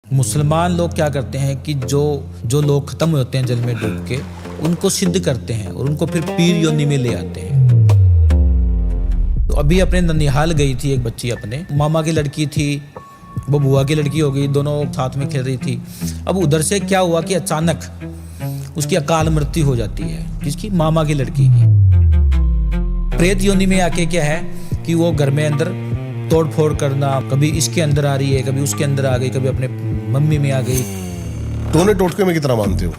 मुसलमान लोग क्या करते हैं कि जो लोग खत्म होते हैं जल में डूब के, उनको सिद्ध करते हैं और उनको फिर पीर योनि में ले आते हैं। तो अभी अपने ननिहाल गई थी एक बच्ची, अपने मामा की लड़की थी, वो बुआ की लड़की हो गई, दोनों साथ में खेल रही थी। अब उधर से क्या हुआ कि अचानक उसकी अकाल मृत्यु हो जाती है, किसकी? मामा की लड़की की। प्रेत योनि में आके क्या है कि वो घर में अंदर तोड़ फोड़ करना, कभी इसके अंदर आ रही है, कभी उसके अंदर आ गई, कभी अपने मम्मी में आ गई। टोने टोटके में कितना मानते हो?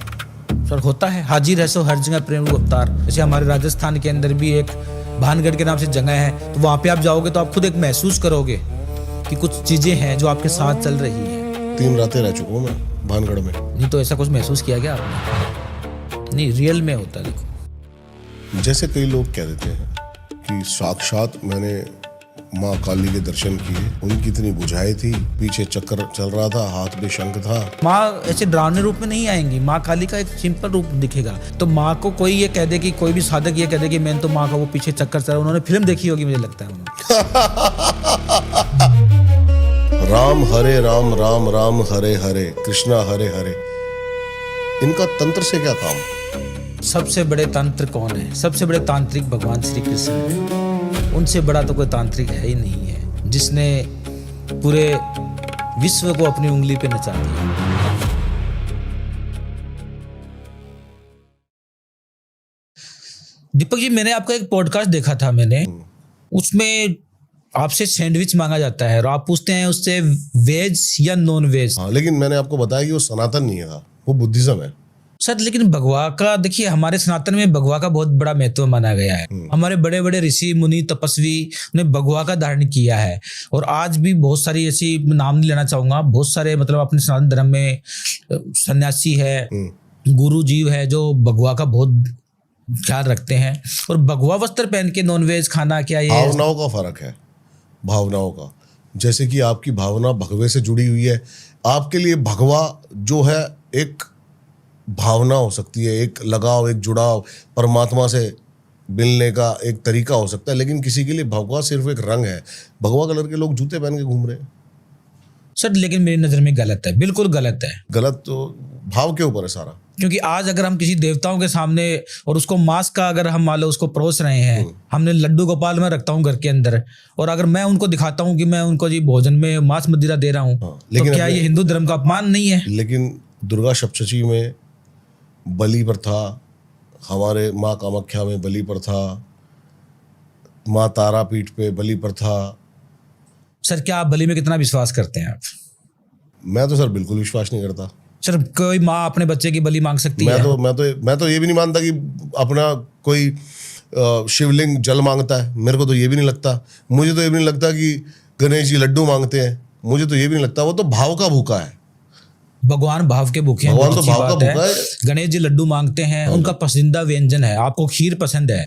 सर होता है, हाजिर है सो हर जगह प्रेम रूप अवतार। जैसे हमारे राजस्थान के अंदर भी एक भानगढ़ के नाम से जगह है, तो वहाँ पे आप जाओगे तो आप खुद एक महसूस करोगे कि कुछ चीजें हैं जो आपके साथ चल रही है। 3 रातें रह चुका हूँ मैं भानगढ़ में। नहीं तो ऐसा कुछ महसूस किया क्या आपने? नहीं, रियल में होता है। देखो, जैसे कई लोग कह देते हैं कि साक्षात मैंने माँ काली के दर्शन किए, उनकी इतनी बुझाई थी, पीछे चक्कर चल रहा था, हाथ में शंख था। माँ ऐसे डरावने रूप में नहीं आएंगी, माँ काली का एक सिंपल रूप दिखेगा। तो माँ को कोई ये कह दे कि कोई भी साधक ये कह दे कि मैंने तो माँ का वो पीछे चक्कर चल रहा, उन्होंने फिल्म देखी होगी, मुझे लगता है। राम हरे राम, राम राम हरे हरे, कृष्णा हरे हरे। इनका तंत्र से क्या काम? सबसे बड़े तंत्र कौन है? सबसे बड़े तांत्रिक भगवान श्री कृष्ण है। उनसे बड़ा तो कोई तांत्रिक है ही नहीं है, जिसने पूरे विश्व को अपनी उंगली पे नचा दिया। दीपक जी, मैंने आपका एक पॉडकास्ट देखा था, मैंने उसमें आपसे सैंडविच मांगा जाता है और आप पूछते हैं उससे वेज या नॉन वेज। हाँ, लेकिन मैंने आपको बताया कि वो सनातन नहीं है, वो बुद्धिज्म है। सर, लेकिन भगवा का देखिए, हमारे सनातन में भगवा का बहुत बड़ा महत्व माना गया है। हमारे बड़े बड़े ऋषि मुनि तपस्वी ने भगवा का धारण किया है, और आज भी बहुत सारी ऐसी, नाम नहीं लेना चाहूंगा, बहुत सारे मतलब अपने सनातन धर्म में सन्यासी है, गुरु जीव है जो भगवा का बहुत ख्याल रखते हैं। और भगवा वस्त्र पहन के नॉनवेज खाना, क्या ये भावनाओं का फर्क है, भावनाओं का। जैसे कि आपकी भावना भगवे से जुड़ी हुई है, आपके लिए भगवा जो है एक भावना हो सकती है, एक लगाव, एक जुड़ाव, परमात्मा से मिलने का एक तरीका हो सकता है। लेकिन किसी के लिए भगवा सिर्फ एक रंग है। भगवा कलर के लोग जूते पहन के घूम रहे हैं सर, लेकिन मेरी नजर में गलत है, बिल्कुल गलत है। गलत तो भाव के ऊपर है सारा। क्योंकि आज अगर हम किसी देवताओं के सामने, और उसको मांस का अगर हम मान लो उसको परोस रहे हैं, हमने लड्डू गोपाल में रखता हूँ घर के अंदर, और अगर मैं उनको दिखाता हूँ कि मैं उनको जी भोजन में मांस मदिरा दे रहा हूँ, तो क्या ये हिंदू धर्म का अपमान नहीं है? लेकिन दुर्गा सप्तशती में बलि प्रथा, हमारे माँ कामाख्या में बलि प्रथा, माँ तारापीठ पे बलि प्रथा। सर, क्या आप बलि में कितना विश्वास करते हैं आप? मैं तो सर बिल्कुल विश्वास नहीं करता। सर, कोई माँ अपने बच्चे की बलि मांग सकती है? मैं तो ये भी नहीं मानता कि अपना कोई शिवलिंग जल मांगता है। मेरे को तो ये भी नहीं लगता। मुझे तो ये भी नहीं लगता कि गणेश जी लड्डू मांगते हैं। मुझे तो ये भी नहीं लगता। वो तो भाव का भूखा है। भगवान भाव के भूखे हैं, भगवान तो अच्छी भाव का बात है। भूखा है। गणेश जी लड्डू मांगते हैं, उनका पसंदीदा व्यंजन है। आपको खीर पसंद है,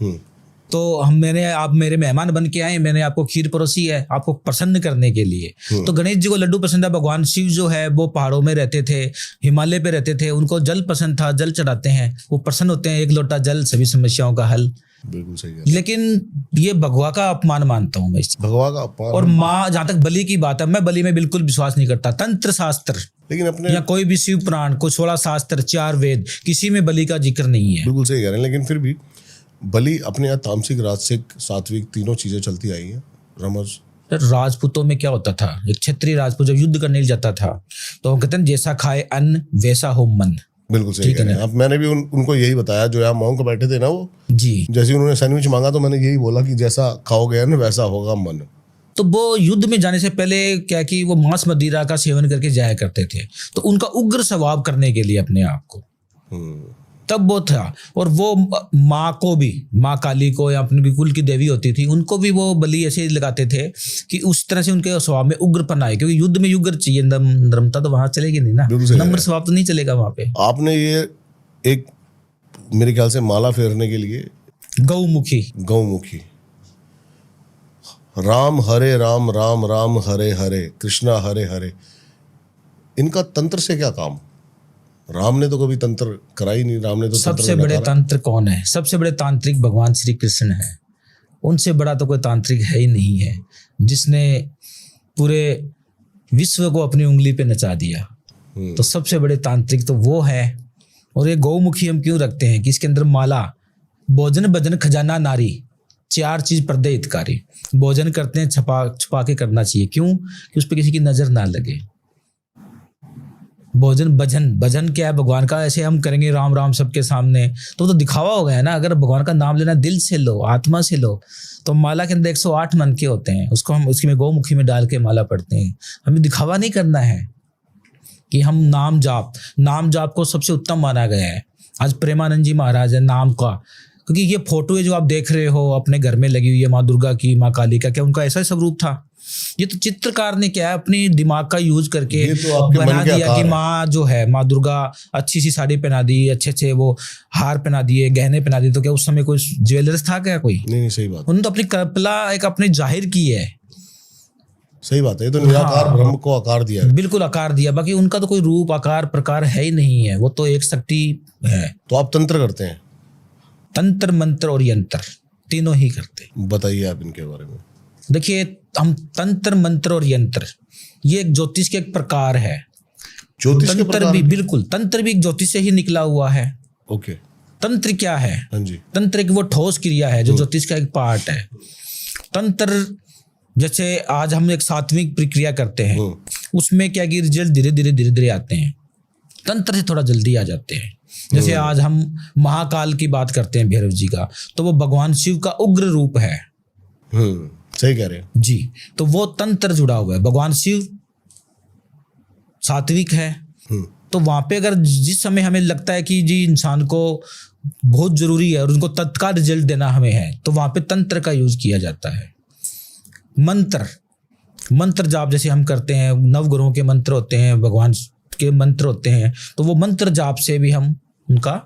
तो आप मेरे मेहमान बन के आए, मैंने आपको खीर परोसी है आपको प्रसन्न करने के लिए। तो गणेश जी को लड्डू पसंद है। भगवान शिव जो है वो पहाड़ों में रहते थे, हिमालय पे रहते थे, उनको जल पसंद था, जल चढ़ाते हैं, वो प्रसन्न होते हैं। एक लोटा जल, सभी समस्याओं का हल। बिल्कुल सही है। लेकिन ये भगवा का अपमान मानता हूँ मैं, भगवा का अपमान। और माँ, जहाँ तक बलि की बात है, मैं बलि में बिल्कुल विश्वास नहीं करता। तंत्र शास्त्र लेकिन अपने या कोई भी शिव पुराण, कोई 16 शास्त्र, 4 वेद, किसी में बलि का जिक्र नहीं है। बिल्कुल सही कह रहे हैं। लेकिन फिर भी बलि अपने यहाँ तामसिक, राजसिक, सात्विक तीनों चीजें चलती आई हैं। रमज राजपूतों में क्या होता था, एक क्षत्रिय राजपूत जब युद्ध करने जाता था तो वो कहते हैं जैसा खाए अन्न वैसा हो मन। बिल्कुल सही कह रहे हैं आप। मैंने भी उनको यही बताया, जो यहाँ मॉन्क बैठे थे ना, वो जी, जैसे उन्होंने सैंडविच मांगा तो मैंने यही बोला कि जैसा खाओगे अन्न वैसा होगा मन। तो वो युद्ध में जाने से पहले क्या कि वो मांस मदिरा का सेवन करके जाया करते थे, तो उनका उग्र स्वभाव करने के लिए अपने आप को, तब वो था। और वो माँ को भी, माँ काली को या अपने कुल की देवी होती थी, उनको भी वो बलि ऐसे लगाते थे कि उस तरह से उनके स्वभाव में उग्रपन आए। क्योंकि युद्ध में युग्र चाहिए, नम्रता तो वहां चलेगी नहीं ना, नम्र स्वभाव तो नहीं चलेगा वहां पे। आपने ये एक मेरे ख्याल से माला फेरने के लिए गौमुखी राम हरे राम, राम राम हरे हरे, कृष्णा हरे हरे, इनका तंत्र से क्या काम? राम ने तो कभी तंत्र करा ही नहीं। राम ने तो सबसे बड़े तंत्र कौन है? सबसे बड़े तांत्रिक भगवान श्री कृष्ण है। उनसे बड़ा तो कोई तांत्रिक है ही नहीं है, जिसने पूरे विश्व को अपनी उंगली पे नचा दिया। तो सबसे बड़े तांत्रिक तो वो है। और ये गौमुखी हम क्यों रखते हैं कि इसके अंदर माला, भोजन भजन खजाना नारी, 4 चीज पर्दे हितकारी। भोजन करते हैं छपा छुपा के करना चाहिए, क्यों कि उस पर किसी की नजर ना लगे। भोजन भजन, भजन क्या है भगवान का, ऐसे हम करेंगे राम राम सबके सामने तो दिखावा हो गया ना। अगर भगवान का नाम लेना दिल से लो, आत्मा से लो, तो माला के अंदर 108 मन के होते हैं, उसको हम उसकी में गौमुखी में डाल के माला पढ़ते हैं। हमें दिखावा नहीं करना है कि हम नाम जाप को सबसे उत्तम माना गया है। आज प्रेमानंद जी महाराज है नाम का, क्योंकि ये फोटो है जो आप देख रहे हो अपने घर में लगी हुई है माँ दुर्गा की, माँ काली का, क्या उनका ऐसा ही स्वरूप था? ये तो चित्रकार ने क्या है अपनी दिमाग का यूज करके तो बना दिया कि माँ जो है माँ दुर्गा अच्छी सी साड़ी पहना दी, अच्छे वो हार पहना दिए, गहने पहना दिए। तो क्या उस समय कोई ज्वेलर्स था क्या? कोई नहीं, सही बात। उन्होंने तो अपनी कला एक अपने जाहिर की है। सही बात है, ये तो निराकार ब्रह्म को आकार दिया है। बिल्कुल आकार दिया, बाकी उनका तो कोई रूप आकार प्रकार है ही नहीं है, वो तो एक शक्ति है। तो आप तंत्र करते हैं? तंत्र मंत्र और यंत्र तीनों ही करते हैं। बताइए आप इनके बारे में। देखिए, हम तंत्र मंत्र और यंत्र, ये एक ज्योतिष के एक प्रकार है। ज्योतिष के तंत्र भी बिल्कुल, तंत्र भी एक ज्योतिष से ही निकला हुआ है। ओके। तंत्र क्या है? हाँ जी। तंत्र एक वो ठोस क्रिया है जो ज्योतिष का एक पार्ट है। तंत्र जैसे आज हम एक सात्विक प्रक्रिया करते हैं, उसमें क्या कि रिजल्ट धीरे धीरे आते हैं। तंत्र से थोड़ा जल्दी आ जाते हैं। जैसे आज हम महाकाल की बात करते हैं, भैरव जी का, तो वो भगवान शिव का उग्र रूप है। सही कह रहे हैं जी। तो वो तंत्र जुड़ा हुआ है। भगवान शिव सात्विक है, तो वहां पे अगर जिस समय हमें लगता है कि जी इंसान को बहुत जरूरी है और उनको तत्काल रिजल्ट देना हमें है, तो वहां पे तंत्र का यूज किया जाता है। मंत्र जाप जैसे हम करते हैं, नवग्रहों के मंत्र होते हैं, भगवान के मंत्र होते हैं, तो वो मंत्र जाप से भी हम उनका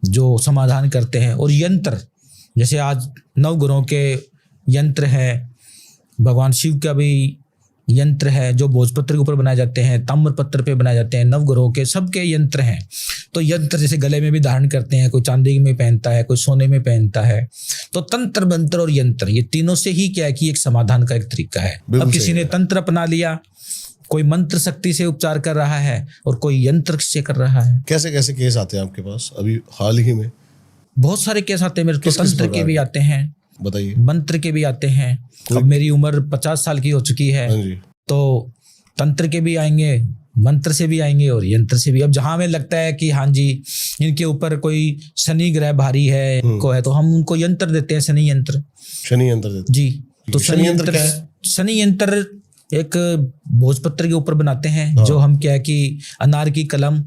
जो समाधान करते हैं। और यंत्र, जैसे आज नवग्रहों के यंत्र है, भगवान शिव का भी यंत्र है जो भोजपत्र के ऊपर बनाए जाते हैं, ताम्रपत्र पे बनाए जाते हैं, नवग्रहों के सबके यंत्र हैं। तो यंत्र जैसे गले में भी धारण करते हैं, कोई चांदी में पहनता है, कोई सोने में पहनता है। तो तंत्र मंत्र और यंत्र, ये तीनों से ही क्या है कि एक समाधान का एक तरीका है। अब किसी ने तंत्र अपना लिया, कोई मंत्र शक्ति से उपचार कर रहा है और कोई यंत्र से कर रहा है। कैसे कैसे केस आते हैं आपके पास अभी हाल ही में? बहुत सारे केस आते हैं मेरे को। तंत्र के भी आते हैं, बताइए। मंत्र के भी आते हैं। अब मेरी उम्र 50 साल की हो चुकी है, तो तंत्र के भी आएंगे, मंत्र से भी आएंगे और यंत्र से भी। अब जहां हमें लगता है कि हाँ जी इनके ऊपर कोई शनि ग्रह भारी है को है, तो हम उनको यंत्र देते हैं, शनि यंत्र। शनि यंत्र देते जी। तो शनि यंत्र क्या है? शनि यंत्र एक भोजपत्र के ऊपर बनाते हैं, जो हम क्या है कि अनार की कलम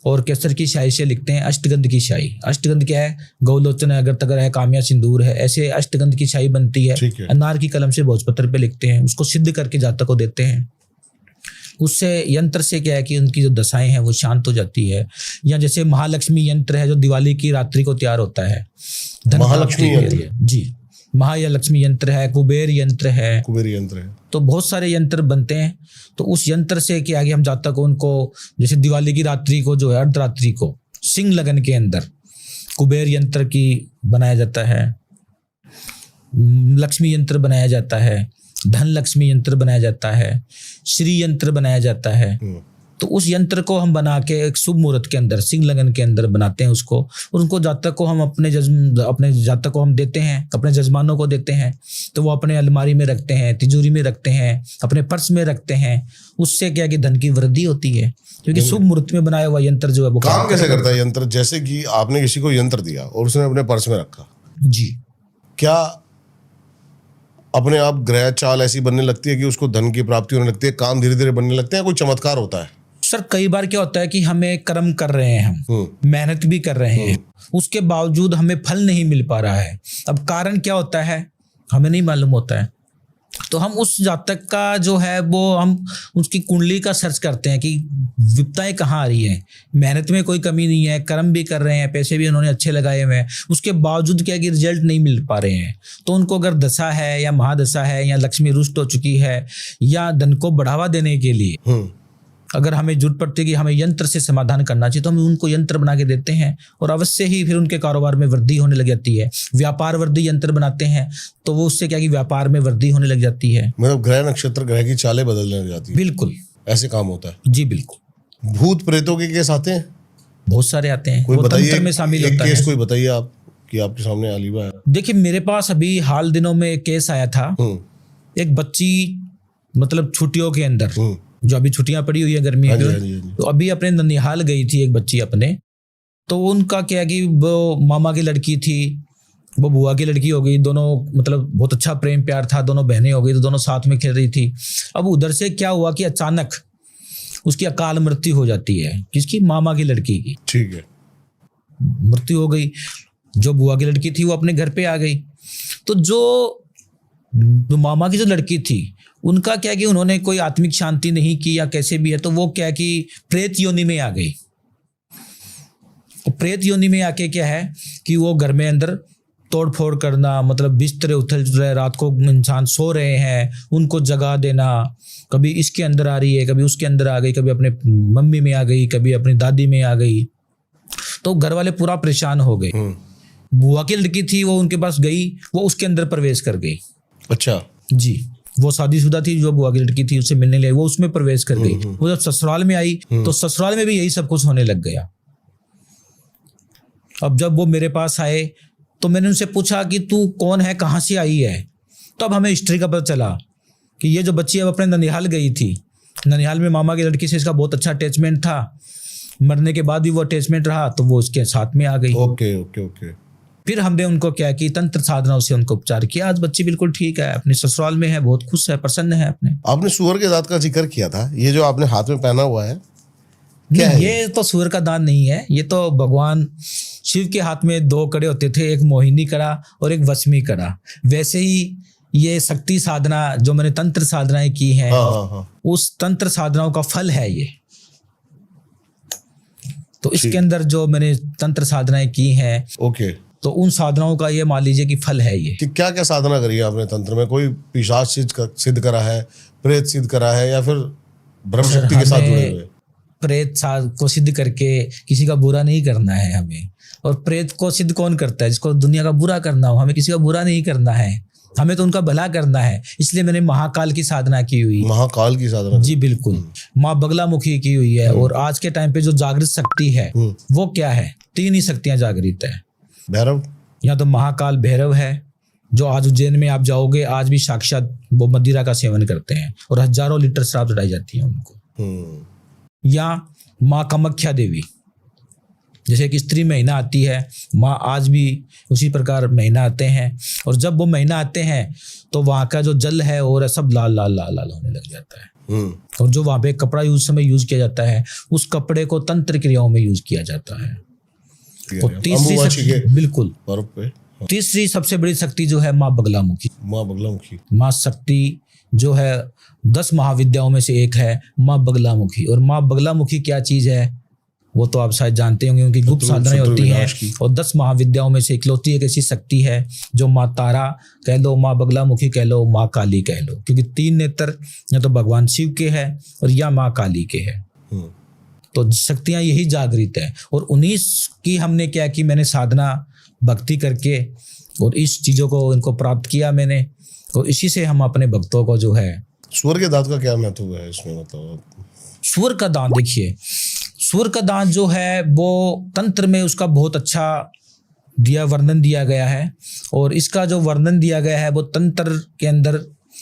और केसर की स्याही से लिखते हैं। अष्टगंध की स्याही, अष्टगंध क्या है? गौलोचन है, अगर तगर है, काम्या सिंदूर है, ऐसे अष्टगंध की स्याही बनती है। अनार की कलम से भोजपत्र पे लिखते हैं, उसको सिद्ध करके जातक को देते हैं। उससे यंत्र से क्या है कि उनकी जो दशाएं हैं वो शांत हो जाती है। या जैसे महालक्ष्मी यंत्र है जो दिवाली की रात्रि को तैयार होता है, महालक्ष्मी यंत्र जी। महालक्ष्मी यंत्र है, कुबेर यंत्र है, कुबेर यंत्र है। तो बहुत सारे यंत्र बनते हैं। तो उस यंत्र से क्या आगे हम जातक को उनको, जैसे दिवाली की रात्रि को जो है अर्धरात्रि को सिंह लगन के अंदर कुबेर यंत्र की बनाया जाता है, लक्ष्मी यंत्र बनाया जाता है, धन लक्ष्मी यंत्र बनाया जाता है, श्री यंत्र बनाया जाता है। तो उस यंत्र को हम बना के एक शुभ मुहूर्त के अंदर, सिंह लगन के अंदर बनाते हैं उसको, और उनको जातक को हम अपने जातक को हम देते हैं, अपने जजमानों को देते हैं। तो वो अपने अलमारी में रखते हैं, तिजोरी में रखते हैं, अपने पर्स में रखते हैं। उससे क्या कि धन की वृद्धि होती है, क्योंकि शुभ मुहूर्त में बनाया हुआ यंत्र जो है वो काम कैसे करता है यंत्र? जैसे कि आपने किसी को यंत्र दिया और उसने अपने पर्स में रखा जी, क्या अपने आप ग्रह चाल ऐसी बनने लगती है कि उसको धन की प्राप्ति होने लगती है, काम धीरे धीरे बनने लगते हैं, कोई चमत्कार होता है? सर कई बार क्या होता है कि हमें कर्म कर रहे हैं, हम मेहनत भी कर रहे हैं, उसके बावजूद हमें फल नहीं मिल पा रहा है। अब कारण क्या होता है हमें नहीं मालूम होता है। तो हम उस जातक का जो है वो हम उसकी कुंडली का सर्च करते हैं कि विपदाएं कहाँ आ रही है। मेहनत में कोई कमी नहीं है, कर्म भी कर रहे हैं, पैसे भी उन्होंने अच्छे लगाए हुए हैं, उसके बावजूद क्या कि रिजल्ट नहीं मिल पा रहे हैं। तो उनको अगर दशा है या महादशा है या लक्ष्मी रुष्ट हो चुकी है या धन को बढ़ावा देने के लिए अगर हमें जरूरत पड़ती है कि हमें यंत्र से समाधान करना चाहिए, तो हम उनको यंत्र बना के देते हैं और अवश्य ही फिर उनके कारोबार में वृद्धि होने लग जाती है। व्यापार वृद्धि यंत्र बनाते हैं तो वो उससे क्या कि व्यापार में वृद्धि होने लग जाती है। मतलब ग्रह नक्षत्र ग्रह की चालें बदलने लग जाती है। बिल्कुल ऐसे काम होता है जी, बिल्कुल। भूत प्रेतों के केस आते हैं? बहुत सारे आते हैं, कोई वो बताइए, तंत्र में शामिल एक होता केस है। कोई बताइए आप कि आपके सामने अलीबा है। देखिए मेरे पास अभी हाल दिनों में एक केस आया था। एक बच्ची मतलब छुट्टियों के अंदर, जो अभी छुट्टियां पड़ी हुई है गर्मी हाँ जी, की, हाँ जी, हाँ जी। तो अभी अपने ननिहाल गई थी एक बच्ची अपने। तो उनका क्या कि वो मामा की लड़की थी, वो बुआ की लड़की हो गई, दोनों मतलब बहुत अच्छा प्रेम प्यार था, दोनों बहनें हो गई, तो दोनों साथ में खेल रही थी। अब उधर से क्या हुआ कि अचानक उसकी अकाल मृत्यु हो जाती है, किसकी, मामा की लड़की की ठीक है। मृत्यु हो गई। जो बुआ की लड़की थी वो अपने घर पे आ गई। तो जो मामा की जो लड़की थी उनका क्या कि उन्होंने कोई आत्मिक शांति नहीं की या कैसे भी है, तो वो क्या कि प्रेत योनि में आ गई। प्रेत योनि में आके क्या है कि वो घर में अंदर तोड़ फोड़ करना, मतलब बिस्तर उथल रहे, रात को इंसान सो रहे हैं उनको जगा देना, कभी इसके अंदर आ रही है, कभी उसके अंदर आ गई, कभी अपने मम्मी में आ गई, कभी अपनी दादी में आ गई। तो घर वाले पूरा परेशान हो गए। बुआ की लड़की थी वो उनके पास गई, वो उसके अंदर प्रवेश कर गई। अच्छा जी, वो शादीशुदा थी, जो बुआ की लड़की थी उससे मिलने लगी, वो उसमें प्रवेश कर गई। वो जब ससुराल में आई तो ससुराल में भी यही सब कुछ होने लग गया। अब जब वो मेरे पास आए तो मैंने उनसे पूछा कि तू कौन है, कहाँ से आई है। तो अब हमें हिस्ट्री का पता चला कि ये जो बच्ची अब अपने ननिहाल गई थी, ननिहाल में मामा की लड़की से इसका बहुत अच्छा अटैचमेंट था, मरने के बाद भी वो अटैचमेंट रहा, तो वो उसके साथ में आ गई। Okay okay okay. फिर हमने उनको क्या कि तंत्र साधनाओं से उनको उपचार किया। आज बच्ची बिल्कुल ठीक है, अपने ससुराल में है, बहुत खुश है, प्रसन्न है अपने। आपने सूअर के दांत का जिक्र किया था, ये जो आपने हाथ में पहना हुआ है क्या नहीं, है? ये तो सूअर का दांत नहीं है, ये तो भगवान शिव के हाथ में दो कड़े होते थे, एक मोहिनी कड़ा और एक वशमी कड़ा। वैसे ही ये शक्ति साधना जो मैंने तंत्र साधनाएं की हैं, हाँ। उस तंत्र साधनाओं का फल है ये। तो इसके अंदर जो मैंने तंत्र साधनाएं की हैं, ओके, तो उन साधनाओं का ये मान लीजिए कि फल है ये। कि क्या क्या साधना करी है आपने तंत्र में? कोई पिशाच सिद्ध करा है, प्रेत सिद्ध करा है, या फिर ब्रह्म शक्ति के साथ जुड़े हुए? प्रेत को सिद्ध करके किसी का बुरा नहीं करना है हमें। और प्रेत को सिद्ध कौन करता है? जिसको दुनिया का बुरा करना हो। हमें किसी का बुरा नहीं करना है, हमें तो उनका भला करना है। इसलिए मैंने महाकाल की साधना की हुई। महाकाल की साधना? जी बिल्कुल। माँ बगलामुखी की हुई है। और आज के टाइम पे जो जागृत शक्ति है वो क्या है? 3 ही शक्तियां जागृत है। भैरव, या तो महाकाल भैरव है, जो आज उज्जैन में आप जाओगे आज भी साक्षात वो मदिरा का सेवन करते हैं और हजारों लीटर शराब चढ़ाई जाती है उनको। या माँ कामाख्या देवी, जैसे कि स्त्री महीना आती है, माँ आज भी उसी प्रकार महीना आते हैं। और जब वो महीना आते हैं तो वहाँ का जो जल है और सब लाल लाल लाल लाल होने लग जाता है। और जो वहाँ पे कपड़ा समय यूज किया जाता है, उस कपड़े को तंत्र क्रियाओं में यूज किया जाता है। तो तीसरी बिल्कुल तीसरी सबसे बड़ी शक्ति जो है माँ बगलामुखी। माँ बगलामुखी, माँ शक्ति जो है 10 महाविद्याओं में से एक है माँ बगलामुखी। और माँ बगलामुखी क्या चीज है वो तो आप शायद जानते होंगे, क्योंकि गुप्त साधनाएं होती हैं। और 10 महाविद्याओं में से इकलौती एक ऐसी शक्ति है जो माँ तारा कह लो, माँ बगलामुखी कह लो, माँ काली कह लो, क्योंकि 3 नेत्र या तो भगवान शिव के है और या माँ काली के है। तो शक्तियां यही जागृत है। और 19 की हमने क्या कि मैंने साधना भक्ति करके और इस चीजों को इनको प्राप्त किया मैंने। तो इसी से हम अपने भक्तों को जो है। सूअर के दांत का क्या महत्व है इसमें? मतलब सूअर का दांत, देखिए सूअर का दांत जो है वो तंत्र में उसका बहुत अच्छा वर्णन दिया गया है। और इसका जो वर्णन दिया गया है वो तंत्र के अंदर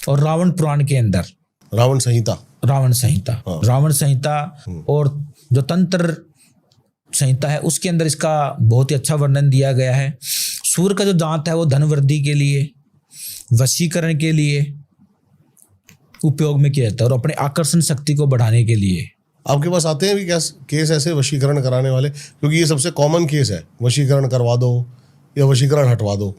और रावण पुराण के अंदर, रावण संहिता और जो तंत्र संहिता है उसके अंदर इसका बहुत ही अच्छा वर्णन दिया गया है। सूअर का जो दांत है वो धन वृद्धि के लिए, वशीकरण के लिए उपयोग में किया जाता है और अपने आकर्षण शक्ति को बढ़ाने के लिए। आपके पास आते हैं भी क्या केस ऐसे वशीकरण कराने वाले? क्योंकि ये सबसे कॉमन केस है, वशीकरण करवा दो या वशीकरण हटवा दो।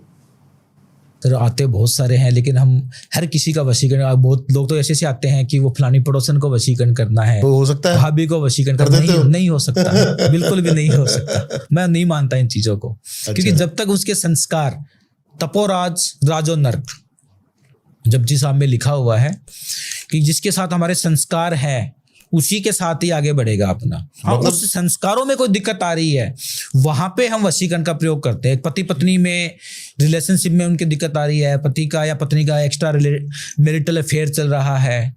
तो आते बहुत सारे हैं, लेकिन हम हर किसी का वशीकरण, बहुत लोग तो ऐसे से आते हैं कि वो फलानी पड़ोसन को वशीकरण करना है, तो हो सकता है भाभी को वशीकरण करना नहीं हो सकता। बिल्कुल भी नहीं हो सकता। मैं नहीं मानता इन चीजों को। क्योंकि जब तक उसके संस्कार तपोराज राजो नर्क, जपजी साहब में लिखा हुआ है कि जिसके साथ हमारे संस्कार हैं उसी के साथ ही आगे बढ़ेगा अपना। हाँ, उस संस्कारों में कोई दिक्कत आ रही है वहां पे हम वशीकरण का प्रयोग करते हैं। पति पत्नी में रिलेशनशिप में उनकी दिक्कत आ रही है, पति का या पत्नी का एक्स्ट्रा मैरिटल अफेयर चल रहा है,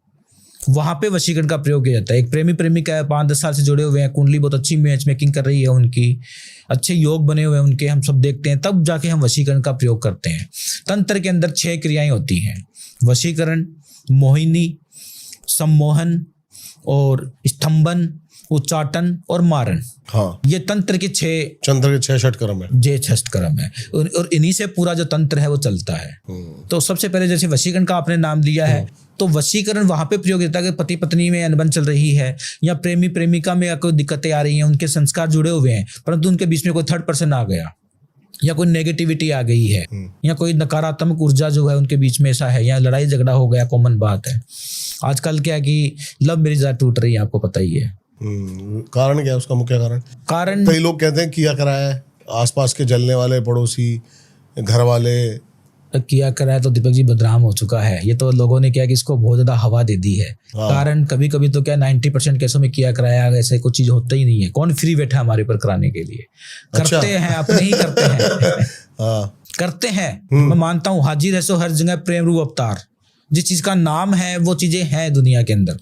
वहां पे वशीकरण का प्रयोग किया जाता है। एक प्रेमी प्रेमिका है, 5-10 साल से जुड़े हुए हैं, कुंडली बहुत अच्छी मैच मेकिंग कर रही है उनकी, अच्छे योग बने हुए हैं उनके, हम सब देखते हैं, तब जाके हम वशीकरण का प्रयोग करते हैं। तंत्र के अंदर 6 क्रियाएं होती हैं: वशीकरण, मोहिनी, सम्मोहन और स्तंभन, उच्चाटन और मारण। हाँ, ये तंत्र के 6 चंद्र के 6 षटकर्म है। जे षटकर्म है और इन्हीं से पूरा जो तंत्र है वो चलता है। तो सबसे पहले जैसे वशीकरण का आपने नाम लिया है, तो वशीकरण वहां पे प्रयोग होता है कि पति पत्नी में अनबन चल रही है या प्रेमी प्रेमिका में कोई दिक्कतें आ रही हैं, उनके संस्कार जुड़े हुए हैं, परंतु उनके बीच में कोई थर्ड पर्सन आ गया या कोई नेगेटिविटी आ गई है या कोई नकारात्मक ऊर्जा जो है उनके बीच में ऐसा है, या लड़ाई झगड़ा हो गया, कॉमन बात है। आजकल क्या है कि लव मैरिज टूट रही है, आपको पता ही है। कारण क्या है उसका? मुख्य कारण कई लोग कहते हैं किया कराया है, आसपास के जलने वाले, पड़ोसी, घर वाले किया कराया, तो दीपक जी बदनाम हो चुका है। ये तो लोगों ने क्या कि इसको बहुत ज्यादा हवा दे दी है। कारण कभी कभी तो क्या 90% केसों में किया कराया ऐसे कुछ चीज होता ही नहीं है। कौन फ्री बैठा है हमारे ऊपर कराने के लिए? करते हैं, अपने ही करते हैं। करते हैं। मैं मानता हूँ हाजिर है सो हर जगह प्रेम रूप अवतार, जिस चीज का नाम है वो चीजें हैं दुनिया के अंदर।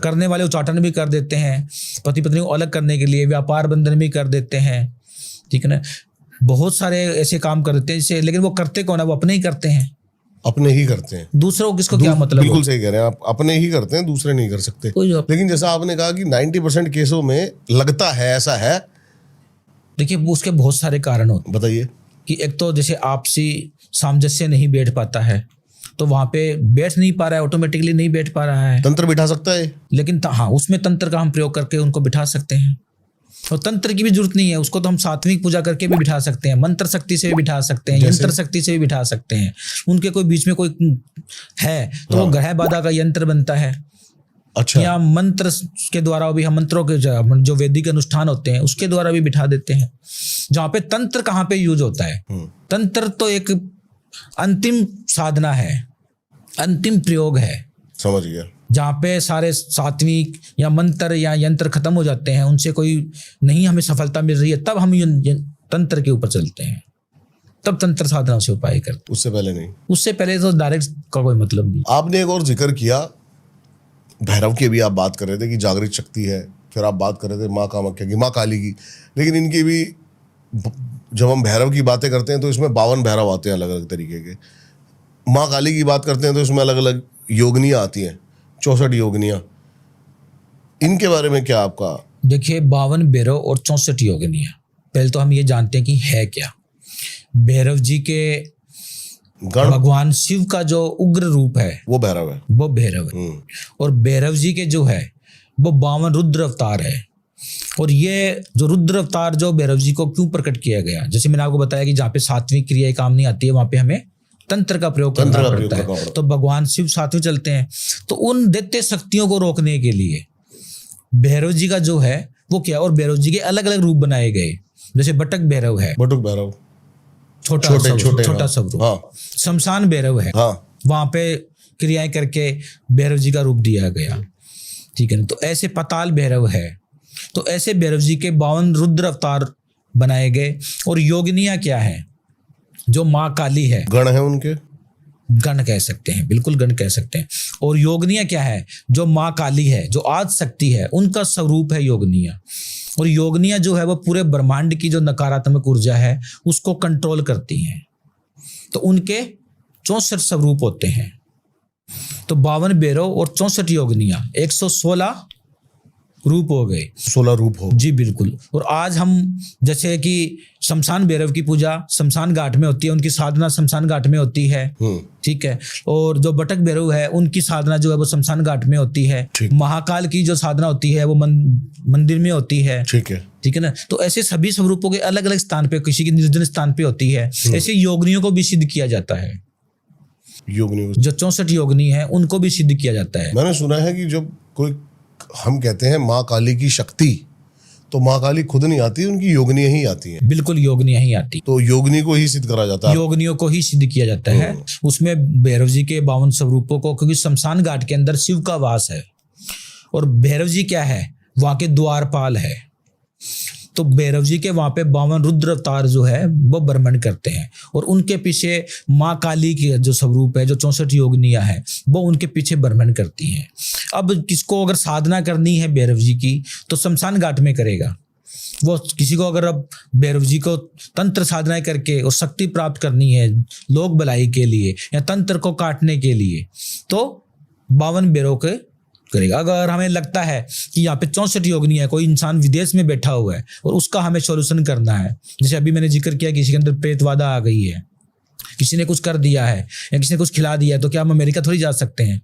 करने वाले उच्चाटन भी कर देते हैं, पति पत्नी को अलग करने के लिए व्यापार बंधन भी कर देते हैं, ठीक है ना। बहुत सारे ऐसे काम कर देते हैं जिससे, लेकिन वो करते कौन है? वो अपने ही करते हैं। अपने ही करते हैं, दूसरों को किसको क्या मतलब? बिल्कुल सही कह रहे हैं आप, अपने ही करते हैं, दूसरे नहीं कर सकते। लेकिन जैसा आपने कहा कि 90% केसों में लगता है ऐसा है, देखिए उसके बहुत सारे कारण होते हैं। बताइए। कि एक तो जैसे आपसी सामंजस्य नहीं बैठ पाता है, तो वहां पे बैठ नहीं पा रहा है, ऑटोमेटिकली नहीं बैठ पा रहा है। तंत्र बिठा सकता है, लेकिन हाँ, उसमें तंत्र का हम प्रयोग करके उनको बिठा सकते हैं। और तंत्र की भी जरूरत नहीं है, उसको तो हम सात्विक पूजा करके भी बिठा सकते हैं, मंत्र शक्ति से भी बिठा सकते हैं, यंत्र शक्ति से भी बिठा सकते हैं। उनके कोई बीच में कोई है तो वो ग्रह बाधा का यंत्र बनता है। अच्छा। या मंत्र के द्वारा भी हम मंत्रों के जो वैदिक अनुष्ठान होते हैं उसके द्वारा भी बिठा देते हैं। जहाँ पे तंत्र कहाँ पे यूज होता है? तंत्र तो एक अंतिम साधना है, अंतिम प्रयोग है। समझ गया। जहाँ पे सारे सात्विक या मंत्र या यंत्र खत्म हो जाते हैं, उनसे कोई नहीं हमें सफलता मिल रही है, तब हम तंत्र के ऊपर चलते हैं, तब तंत्र साधना से उपाय करते। उससे पहले नहीं। उससे पहले तो डायरेक्ट का कोई मतलब नहीं। आपने एक और जिक्र किया, भैरव की भी आप बात कर रहे थे कि जागृत शक्ति है, फिर आप बात कर रहे थे माँ कामाख्या की, माँ काली की, लेकिन इनकी भी जब हम भैरव की बातें करते हैं तो इसमें 52 भैरव आते हैं अलग अलग तरीके के। माँ काली की बात करते हैं तो इसमें अलग अलग योगनियाँ आती हैं, 64 योगनियाँ। इनके बारे में क्या आपका? देखिए 52 भैरव और 64 योगनियाँ, पहले तो हम ये जानते हैं कि है क्या। भैरव जी के भगवान शिव का जो उग्र रूप है वो भैरव है, वो भैरव है। और भैरव जी के जो है वो 52 रुद्र अवतार है। और ये जो रुद्र अवतार जो भैरव जी को क्यों प्रकट किया गया, जैसे मैंने आपको बताया कि जहाँ पे सात्विक क्रियाएं काम नहीं आती है वहां पे हमें तंत्र का प्रयोग करना पड़ता है। तो भगवान शिव सात्विक चलते हैं, तो उन दैत्य शक्तियों को रोकने के लिए भैरव जी का जो है वो क्या, और भैरव जी के अलग अलग रूप बनाए गए। जैसे बटक भैरव है, बटुक भैरव, छोटा स्वरूप, हाँ। शमशान भैरव है, हाँ। वहां पे क्रियाएं करके भैरव जी का रूप दिया गया, ठीक है ना। तो ऐसे पाताल भैरव है, तो ऐसे भैरव जी के 52 रुद्र अवतार बनाए गए। और योगिनियां क्या है? जो माँ काली है, गण है उनके, गण कह सकते हैं, बिल्कुल गण कह सकते हैं। और योगिनियां क्या है? जो माँ काली है, जो आदि शक्ति है, उनका स्वरूप है योगिनियां। और योगिनियां जो है वो पूरे ब्रह्मांड की जो नकारात्मक ऊर्जा है उसको कंट्रोल करती हैं। तो उनके 64 स्वरूप होते हैं। तो 52 भैरव और 64 योगिनियां, 116 रूप हो गए, 16 रूप हो। जी बिल्कुल। और आज हम जैसे कि शमशान भैरव की पूजा शमशान घाट में होती है, उनकी साधना शमशान घाट में होती है, ठीक है। और जो बटक भैरव है उनकी साधना जो है वो शमशान घाट में होती है। महाकाल की जो साधना होती है वो मंदिर में होती है, ठीक है ना। तो ऐसे सभी स्वरूपों के अलग अलग स्थान पे, किसी की निर्जन स्थान पे होती है। ऐसे योगिनियों को भी सिद्ध किया जाता है, योगिनी जो 64 योगिनी है उनको भी सिद्ध किया जाता है। मैंने सुना है कि जब कोई, हम कहते हैं माँ काली की शक्ति, तो माँ काली खुद नहीं आती, उनकी योगिनियां ही आती हैं। बिल्कुल योगिनियां ही आती, तो योगिनी को ही सिद्ध करा जाता है, योगिनियों को ही सिद्ध किया जाता है। उसमें भैरव जी के 52 स्वरूपों को, क्योंकि शमशान घाट के अंदर शिव का वास है। और भैरव जी क्या है? वहां के द्वारपाल है। तो भैरव जी के वहां पे 52 रुद्र अवतार जो है वो भ्रमण करते हैं और उनके पीछे माँ काली की जो स्वरूप है, जो 64 योगिनियां है, वो उनके पीछे भ्रमण करती हैं। अब किसको अगर साधना करनी है भैरव जी की तो शमशान घाट में करेगा। वो किसी को अगर अब भैरव जी को तंत्र साधना करके और शक्ति प्राप्त करनी है लोक भलाई के लिए या तंत्र को काटने के लिए तो 52 भैरव के करेगा। अगर हमें लगता है कि यहाँ पे 64 योगिनी है, कोई इंसान विदेश में बैठा हुआ है और उसका हमें सॉल्यूशन करना है, जैसे अभी मैंने जिक्र किया किसी के अंदर प्रेतवादा आ गई है, किसी ने कुछ कर दिया है या किसी ने कुछ खिला दिया है, तो क्या हम अमेरिका थोड़ी जा सकते हैं?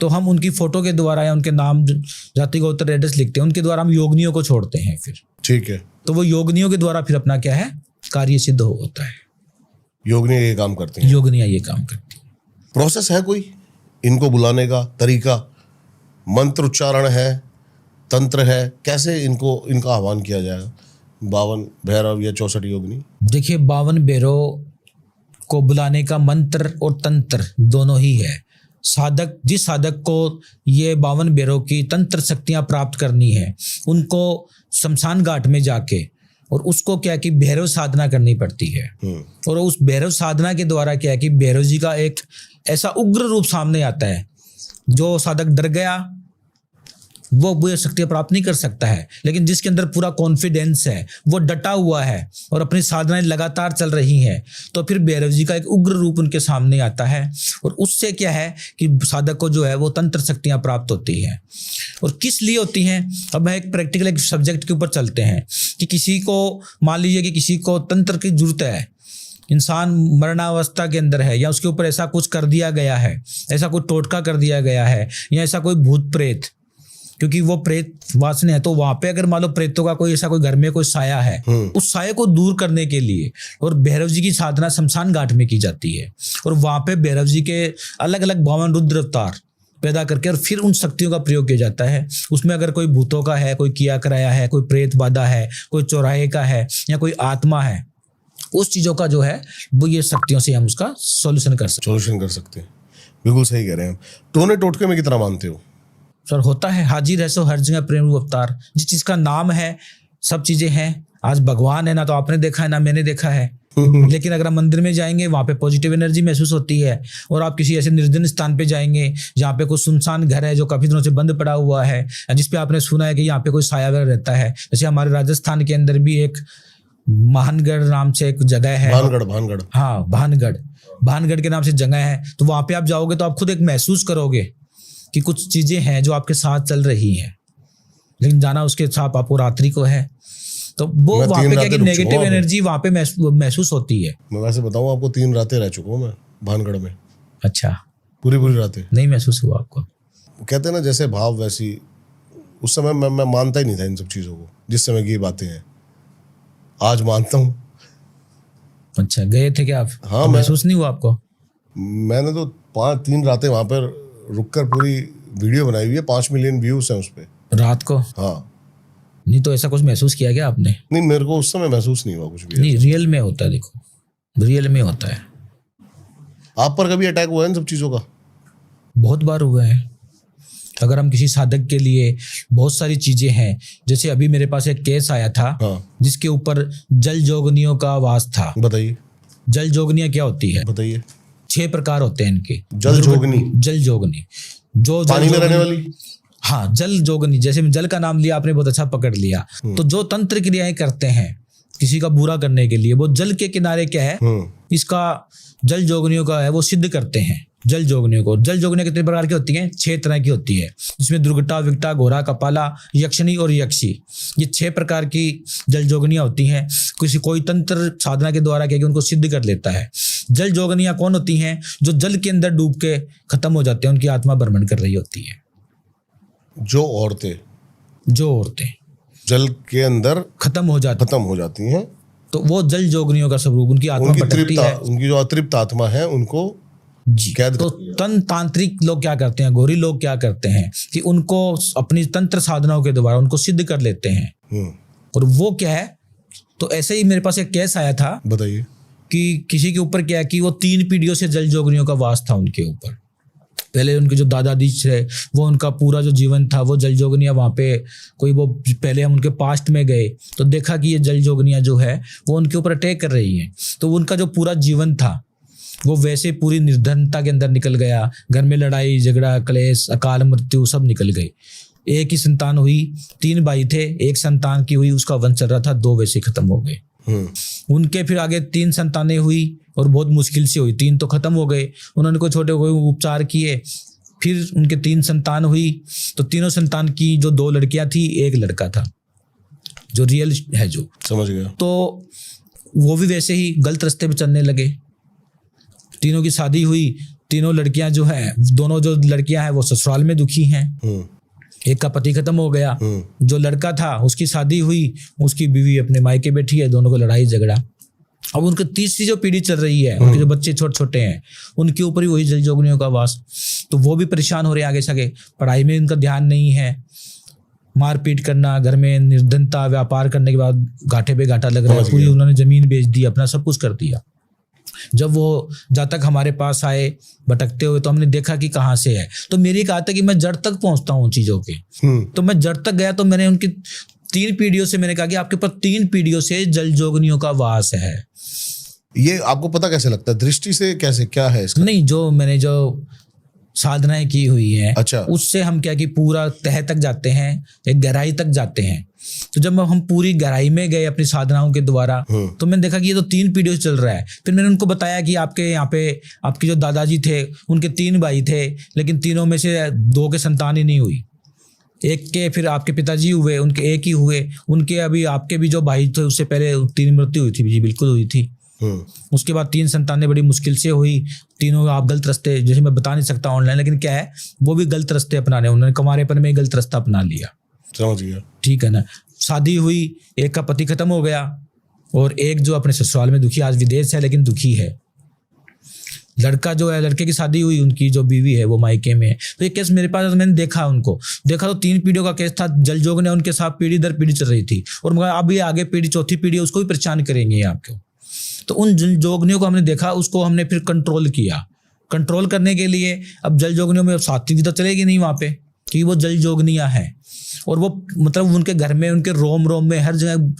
तो हम उनकी फोटो के द्वारा या उनके नाम जाति गोत्र एड्रेस लिखते हैं, उनके द्वारा हम योगनियों को छोड़ते हैं। फिर ठीक है, तो वो योगनियों के द्वारा फिर अपना क्या है कार्य सिद्ध होता है। योगनियां ये काम करते हैं, योगनियां ये काम करती है। प्रोसेस है कोई इनको बुलाने का तरीका, मंत्र उच्चारण है, तंत्र है, कैसे इनका आह्वान किया जाएगा 52 भैरव या 64 योगिनी? देखिए 52 भैरव को बुलाने का मंत्र और तंत्र दोनों ही है। साधक, जिस साधक को ये 52 भैरव की तंत्र शक्तियां प्राप्त करनी है उनको शमशान घाट में जाके और उसको क्या कि भैरव साधना करनी पड़ती है। और उस भैरव साधना के द्वारा क्या है कि भैरव जी का एक ऐसा उग्र रूप सामने आता है, जो साधक डर गया वो शक्तियां प्राप्त नहीं कर सकता है, लेकिन जिसके अंदर पूरा कॉन्फिडेंस है, वो डटा हुआ है और अपनी साधनाएं लगातार चल रही हैं, तो फिर भैरव जी का एक उग्र रूप उनके सामने आता है और उससे क्या है कि साधक को जो है वो तंत्र शक्तियां प्राप्त होती हैं। और किस लिए होती हैं? अब एक प्रैक्टिकल एक सब्जेक्ट के ऊपर चलते हैं कि किसी को मान लीजिए कि किसी को तंत्र की जरूरत है, इंसान मरणावस्था के अंदर है या उसके ऊपर ऐसा कुछ कर दिया गया है, ऐसा कोई टोटका कर दिया गया है या ऐसा कोई भूत प्रेत, क्योंकि वो प्रेत वासना है, तो वहां पे अगर मान लो प्रेतों का कोई ऐसा कोई घर में कोई साया है, उस साये को दूर करने के लिए और भैरव जी की साधना शमशान घाट में की जाती है और वहां पे भैरव जी के अलग अलग 52 रुद्र अवतार पैदा करके और फिर उन शक्तियों का प्रयोग किया जाता है। उसमें अगर कोई भूतों का है, कोई किया कराया है, कोई प्रेत बाधा है, कोई चौराहे का है या कोई आत्मा है, उस चीजों का जो है वो ये शक्तियों से हम उसका सॉल्यूशन कर सकते हैं। बिल्कुल सही कह रहे हैं। टोने टोटके में कितना मानते हो? सर होता है, हाजिर है सो हर जगह प्रेम रूप अवतार। जिस चीज का नाम है सब चीजें हैं। आज भगवान है ना तो आपने देखा है ना मैंने देखा है, लेकिन अगर आप मंदिर में जाएंगे वहां पे पॉजिटिव एनर्जी महसूस होती है। और आप किसी ऐसे निर्जन स्थान पे जाएंगे जहाँ पे कोई सुनसान घर है जो काफी दिनों से बंद पड़ा हुआ है, जिसपे आपने सुना है कि यहाँ पे कोई साया वगैरह रहता है। जैसे हमारे राजस्थान के अंदर भी एक भानगढ़ नाम से एक जगह है, भानगढ़ हाँ भानगढ़ के नाम से जगह है। तो वहां पे आप जाओगे तो आप खुद एक महसूस करोगे कि कुछ चीजें हैं जो आपके साथ चल रही हैं, लेकिन जाना उसके साथ आपको रात्रि को है, तो वो वहां पे क्या कि नेगेटिव एनर्जी वहां पे महसूस होती है। मैं वैसे बताऊं आपको 3 रातें रह चुका हूं मैं भानगढ़ में। अच्छा, पूरी रातें नहीं महसूस हुआ आपको? कहते हैं ना जैसे भाव वैसी। उस समय मैं मानता ही नहीं था इन सब चीजों को, जिस समय की बातें हैं। आज मानता हूँ। अच्छा, गए थे क्या आप? हाँ, महसूस नहीं हुआ आपको? मैंने तो 3 रातें वहां पर रुककर पूरी वीडियो बनाई हुई है, 5 मिलियन व्यूज हैं उस पे रात को। हाँ, नहीं तो ऐसा कुछ महसूस किया क्या आपने? नहीं, मेरे को उस समय महसूस नहीं हुआ कुछ भी। नहीं, रियल में होता है, देखो रियल में होता है। आप पर कभी अटैक हुआ है इन सब चीजों का? बहुत बार हुआ है। अगर हम किसी साधक के लिए बहुत सारी चीजें हैं, जैसे अभी मेरे पास एक केस आया था। हाँ। जिसके ऊपर जल जोगनियों का वास था। बताइए। जल जोगनियां क्या होती है? बताइए। 6 प्रकार होते हैं इनके। जल जोगनी जो पानी में रहने वाली। हाँ, जल जोगनी, जैसे जल का नाम लिया आपने, बहुत अच्छा पकड़ लिया। तो जो तंत्र क्रियाएं करते हैं किसी का बुरा करने के लिए, वो जल के किनारे क्या है इसका जल जोगनियों का है वो सिद्ध करते हैं। जल जोगनियों कितने प्रकार की होती हैं? 6 तरह की होती है, जिसमें दुर्गटा, विकटा, घोरा, कपाला, यक्षिणी और यक्षी, ये 6 प्रकार की जल जोगनियां होती हैं। कोई तंत्र साधना के द्वारा क्या कि उनको सिद्ध कर लेता है। जल जोगनियां कौन होती हैं? जो जल के अंदर डूब के खत्म हो जाते हैं, उनकी आत्मा भ्रमण कर रही होती है। जो औरतें जल के अंदर खत्म हो जाती हैं, तो वो जल जोगनियों का स्वरूप, उनकी आत्मा भटकती है। उनकी जो अतृप्त आत्मा है उनको जी। तो तांत्रिक लोग क्या करते हैं, गौरी लोग क्या करते हैं कि उनको अपनी तंत्र साधनाओं के द्वारा उनको सिद्ध कर लेते हैं। और वो क्या है, तो ऐसे ही मेरे पास एक केस आया था। बताइए। कि किसी के ऊपर क्या है कि वो 3 पीढ़ियों से जल जोगनियों का वास था उनके ऊपर। पहले उनके जो दादाजी थे वो उनका पूरा जो जीवन था वो जल जोगनियाँ वहाँ पे कोई वो पहले हम उनके पास्ट में गए तो देखा कि ये जल जोगनियाँ जो है वो उनके ऊपर अटैक कर रही हैं। तो उनका जो पूरा जीवन था वो वैसे पूरी निर्धनता के अंदर निकल गया। घर में लड़ाई झगड़ा क्लेश अकाल मृत्यु सब निकल गई। एक ही संतान हुई, 3 भाई थे, एक संतान की हुई, उसका वंश चल रहा था, 2 वैसे खत्म हो गए। उनके फिर आगे 3 संतानें हुई और बहुत मुश्किल से हुई, 3 तो खत्म हो गए। उन्होंने कोई छोटे कोई उपचार किए, फिर उनके 3 संतान हुई। तो तीनों संतान की जो 2 लड़कियां थी, 1 लड़का था जो रियल है जो समझ गया। तो वो भी वैसे ही गलत रास्ते पे चलने लगे। तीनों की शादी हुई, तीनों लड़कियां जो है, दोनों जो लड़कियां हैं वो ससुराल में दुखी हैं। एक का पति खत्म हो गया, जो लड़का था उसकी शादी हुई, उसकी बीवी अपने मायके बैठी है, दोनों को लड़ाई झगड़ा। अब उनकी तीसरी जो पीढ़ी चल रही है, उनके जो बच्चे छोटे छोटे हैं उनके ऊपर ही वही जल जोगनियों का वास। तो वो भी परेशान हो रहे हैं आगे सके, पढ़ाई में उनका ध्यान नहीं है, मारपीट करना, घर में निर्धनता, व्यापार करने के बाद घाटे पे घाटा लग रहा है, पूरी उन्होंने जमीन बेच दी, अपना सब कुछ कर दिया। जब वो जातक हमारे पास आए भटकते हुए तो हमने देखा कि कहाँ से है। तो मेरी कहा था कि मैं जड़ तक पहुंचता हूँ चीजों के। तो मैं जड़ तक गया तो मैंने उनकी 3 पीढ़ियों से मैंने कहा कि आपके पास 3 पीढ़ियों से जल जोगनियों का वास है। ये आपको पता कैसे लगता है, दृष्टि से कैसे, क्या है इसका? नहीं, जो मैंने जो साधनाएं की हुई है, अच्छा, उससे हम क्या कि पूरा तह तक जाते हैं, एक गहराई तक जाते हैं। तो जब हम पूरी गहराई में गए अपनी साधनाओं के द्वारा तो मैंने देखा कि ये तो 3 पीढ़ियों से चल रहा है। फिर मैंने उनको बताया कि आपके यहाँ पे आपके जो दादाजी थे उनके 3 भाई थे, लेकिन तीनों में से 2 के संतान ही नहीं हुई। एक के फिर आपके पिताजी हुए, उनके 1 ही हुए। उनके अभी आपके भी जो भाई थे उससे पहले 3 मृत्यु हुई थी। जी बिल्कुल हुई थी। उसके बाद 3 संतानें बड़ी मुश्किल से हुई। तीनों आप गलत रास्ते, जैसे मैं बता नहीं सकता ऑनलाइन, लेकिन क्या है वो भी गलत रास्ते अपनाने, उन्होंने कुंवारेपन में गलत रास्ता अपना लिया। समझ गया, ठीक है ना। शादी हुई, एक का पति खत्म हो गया और एक जो अपने ससुराल में दुखी, आज विदेश है लेकिन दुखी है। लड़का जो है, लड़के की शादी हुई, उनकी जो बीवी है वो मायके में है। तो ये केस मेरे पास मैंने देखा, उनको देखा तो 3 पीढ़ियों का केस था। जल जोग ने उनके साथ पीढ़ी दर पीढ़ी चल रही थी और मगर अब ये आगे पीढ़ी, चौथी पीढ़ी उसको भी परेशान करेंगे आपको। तो उन जल जोगनियों को हमने देखा, उसको हमने फिर कंट्रोल किया। कंट्रोल करने के लिए अब जल जोगनियों में सात्विक तो चलेगी नहीं वहाँ पे, क्योंकि वो जल जोगनियाँ हैं और वो मतलब उनके घर में, उनके रोम रोम में हर जगह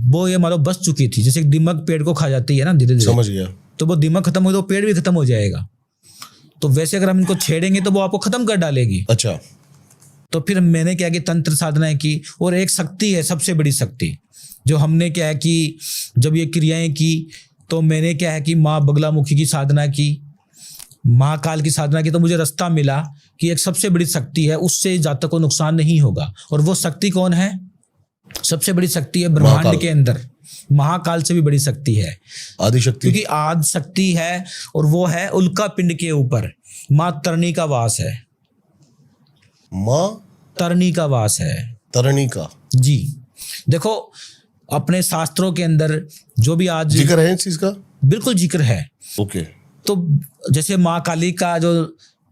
वो ये मानो बस चुकी थी। जैसे दीमक पेड़ को खा जाती है ना धीरे धीरे, समझ गया। तो वो दीमक खत्म हो तो पेड़ भी खत्म हो जाएगा। तो वैसे अगर हम इनको छेड़ेंगे तो वो आपको खत्म कर डालेगी। अच्छा, तो फिर मैंने क्या कि तंत्र साधनाएं की, और एक शक्ति है सबसे बड़ी शक्ति जो हमने क्या है कि जब ये क्रियाएं की तो मैंने क्या है कि माँ बगलामुखी की साधना की, महाकाल की साधना की, तो मुझे रास्ता मिला कि एक सबसे बड़ी शक्ति है, उससे जातक को नुकसान नहीं होगा। और वो शक्ति कौन है? सबसे बड़ी शक्ति है ब्रह्मांड के अंदर, महाकाल से भी बड़ी शक्ति है, आदि शक्ति, क्योंकि आदि शक्ति है और वो है उल्का पिंड के ऊपर। माँ तरणी का वास है, माँ तरणी का वास है, तरणी का। जी देखो अपने शास्त्रों के अंदर जो भी आज जिक्र है इस चीज का, बिल्कुल जिक्र है। ओके। तो जैसे माँ काली का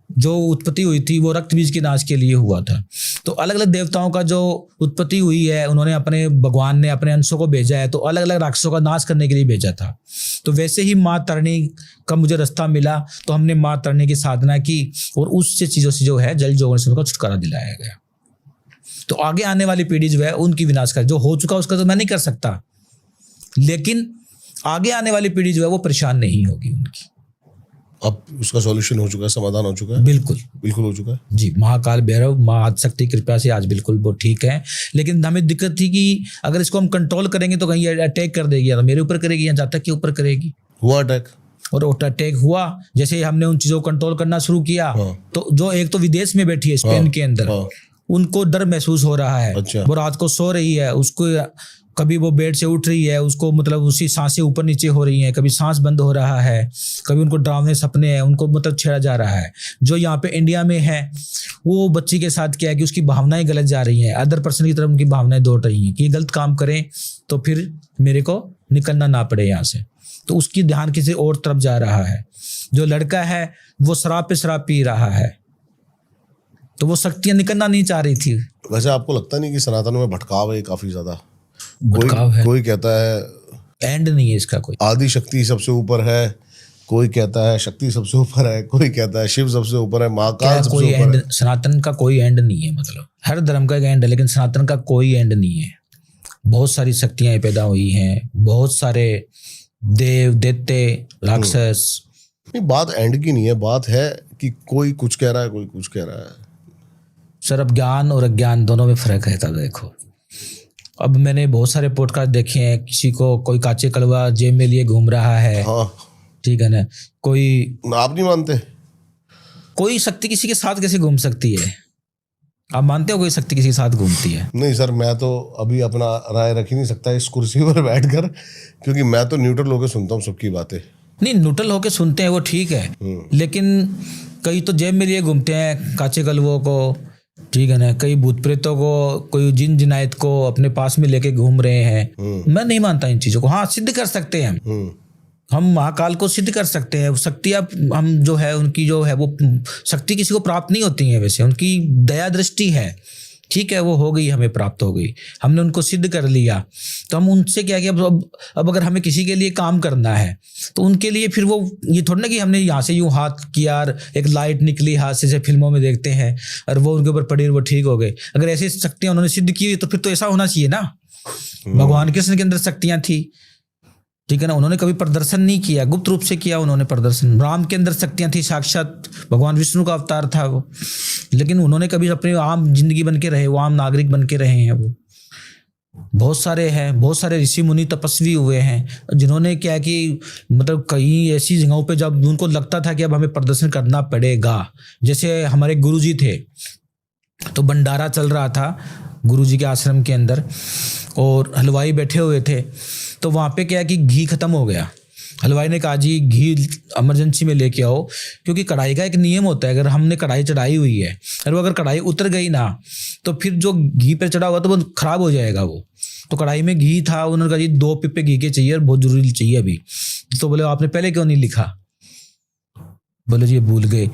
जो उत्पत्ति हुई थी वो रक्त बीज के नाश के लिए हुआ था। तो अलग अलग देवताओं का जो उत्पत्ति हुई है, उन्होंने अपने भगवान ने अपने अंशों को भेजा है, तो अलग अलग राक्षसों का नाश करने के लिए भेजा था। तो वैसे ही माँ तरणी का मुझे रास्ता मिला, तो हमने माँ तरणी की साधना की और उससे चीज़ों से जो है जल जोगन से उनका छुटकारा दिलाया गया। तो आगे आने वाली पीढ़ी जो है उनकी विनाश कर, जो हो चुका उसका तो मैं नहीं कर सकता, लेकिन आगे आने वाली पीढ़ी जो है वो परेशान नहीं होगी उनकी। अब उसका सॉल्यूशन हो चुका है, समाधान हो चुका है? बिल्कुल बिल्कुल हो चुका है जी। महाकाल भैरव माँ आदिशक्ति की कृपा से आज बिल्कुल वो ठीक है। लेकिन हमें दिक्कत थी कि अगर इसको हम कंट्रोल करेंगे तो कहीं अटैक कर देगी, या तो मेरे ऊपर करेगी या जातक के ऊपर करेगी। हुआ अटैक, और अटैक हुआ। जैसे हमने उन चीजों को कंट्रोल करना शुरू किया, तो जो एक तो विदेश में बैठी है स्पेन के अंदर, उनको डर महसूस हो रहा है। अच्छा। वो रात को सो रही है, उसको कभी वो बेड से उठ रही है, उसको मतलब उसी सांसें ऊपर नीचे हो रही हैं, कभी सांस बंद हो रहा है, कभी उनको डरावने सपने हैं, उनको मतलब छेड़ा जा रहा है। जो यहाँ पे इंडिया में है वो बच्ची के साथ क्या है कि उसकी भावनाएं गलत जा रही हैं, अदर पर्सन की तरफ उनकी भावनाएं दौड़ रही हैं कि ये गलत काम करें तो फिर मेरे को निकलना ना पड़े यहाँ से। तो उसकी ध्यान किसी और तरफ जा रहा है। जो लड़का है वो शराब पे शराब पी रहा है, तो वो शक्तियां निकलना नहीं चाह रही थी। वैसे आपको लगता नहीं कि सनातन में भटकाव है काफी ज्यादा? भटकाव है, कोई कहता है एंड नहीं है इसका कोई, आदि शक्ति सबसे ऊपर है, कोई कहता है शक्ति सबसे ऊपर है, कोई कहता है शिव सबसे ऊपर है, महाकाल क्या सबसे कोई ऊपर एंड, है। सनातन का कोई एंड नहीं है। मतलब हर धर्म का एक एंड है, लेकिन सनातन का कोई एंड नहीं है। बहुत सारी शक्तियां पैदा हुई हैं, बहुत सारे देव दैत्य राक्षस। नहीं, बात एंड की नहीं है, बात है कि कोई कुछ कह रहा है, कोई कुछ कह रहा है। सर अब ज्ञान और अज्ञान दोनों में फर्क है। तब देखो, अब मैंने बहुत सारे पॉडकास्ट देखे हैं, किसी को कोई काचे कलवा जेब में लिए घूम रहा है, हाँ, ठीक है ना, कोई आप नहीं मानते? कोई शक्ति किसी के साथ कैसे घूम सकती है? आप मानते हो कोई शक्ति किसी के साथ घूमती है? नहीं सर, मैं तो अभी अपना राय रख ही नहीं सकता इस कुर्सी पर बैठकर, क्योंकि मैं तो न्यूट्रल होकर सुनता हूँ सबकी बातें। नहीं, न्यूट्रल होके सुनते हैं वो ठीक है, लेकिन कई तो जेब में लिए घूमते हैं काचे कलवों को, ठीक है ना, कई भूत प्रेतों को, कोई जिन जिनायत को अपने पास में लेके घूम रहे हैं। मैं नहीं मानता इन चीजों को। हाँ, सिद्ध कर सकते हैं हम महाकाल को सिद्ध कर सकते हैं। शक्ति अब हम जो है उनकी जो है वो शक्ति किसी को प्राप्त नहीं होती है, वैसे उनकी दया दृष्टि है, ठीक है, वो हो गई, हमें प्राप्त हो गई, हमने उनको सिद्ध कर लिया। तो हम उनसे क्या किया, अब अगर हमें किसी के लिए काम करना है तो उनके लिए फिर वो ये थोड़ा ना कि हमने यहाँ से यूँ हाथ किया और एक लाइट निकली हाथ से, जैसे फिल्मों में देखते हैं, और वो उनके ऊपर पड़ी और वो ठीक हो गए। अगर ऐसी शक्तियाँ उन्होंने सिद्ध की तो फिर तो ऐसा होना चाहिए ना। भगवान कृष्ण के अंदर शक्तियाँ थी, ठीक है ना, उन्होंने कभी प्रदर्शन नहीं किया, गुप्त रूप से किया उन्होंने प्रदर्शन। राम के अंदर शक्तियां थी, साक्षात भगवान विष्णु का अवतार था वो, लेकिन उन्होंने कभी अपनी आम जिंदगी बन के रहे, वो आम नागरिक बन के रहे हैं। वो बहुत सारे हैं, बहुत सारे ऋषि मुनि तपस्वी हुए हैं जिन्होंने क्या कि मतलब कई ऐसी जगहों पे जब उनको लगता था कि अब हमें प्रदर्शन करना पड़ेगा, जैसे हमारे गुरुजी थे, तो भंडारा चल रहा था गुरुजी के आश्रम के अंदर और हलवाई बैठे हुए थे, तो वहाँ पे क्या है कि घी खत्म हो गया। हलवाई ने कहा जी घी इमरजेंसी में लेके आओ, क्योंकि कढ़ाई का एक नियम होता है, अगर हमने कढ़ाई चढ़ाई हुई है और वो अगर कढ़ाई उतर गई ना तो फिर जो घी पे चढ़ा हुआ तो वो खराब हो जाएगा वो। तो कढ़ाई में घी था, उन्होंने कहा जी 2 पिप्पे घी के चाहिए और बहुत जरूरी चाहिए अभी। तो बोले आपने पहले क्यों नहीं लिखा? बोले जी ये भूल गए।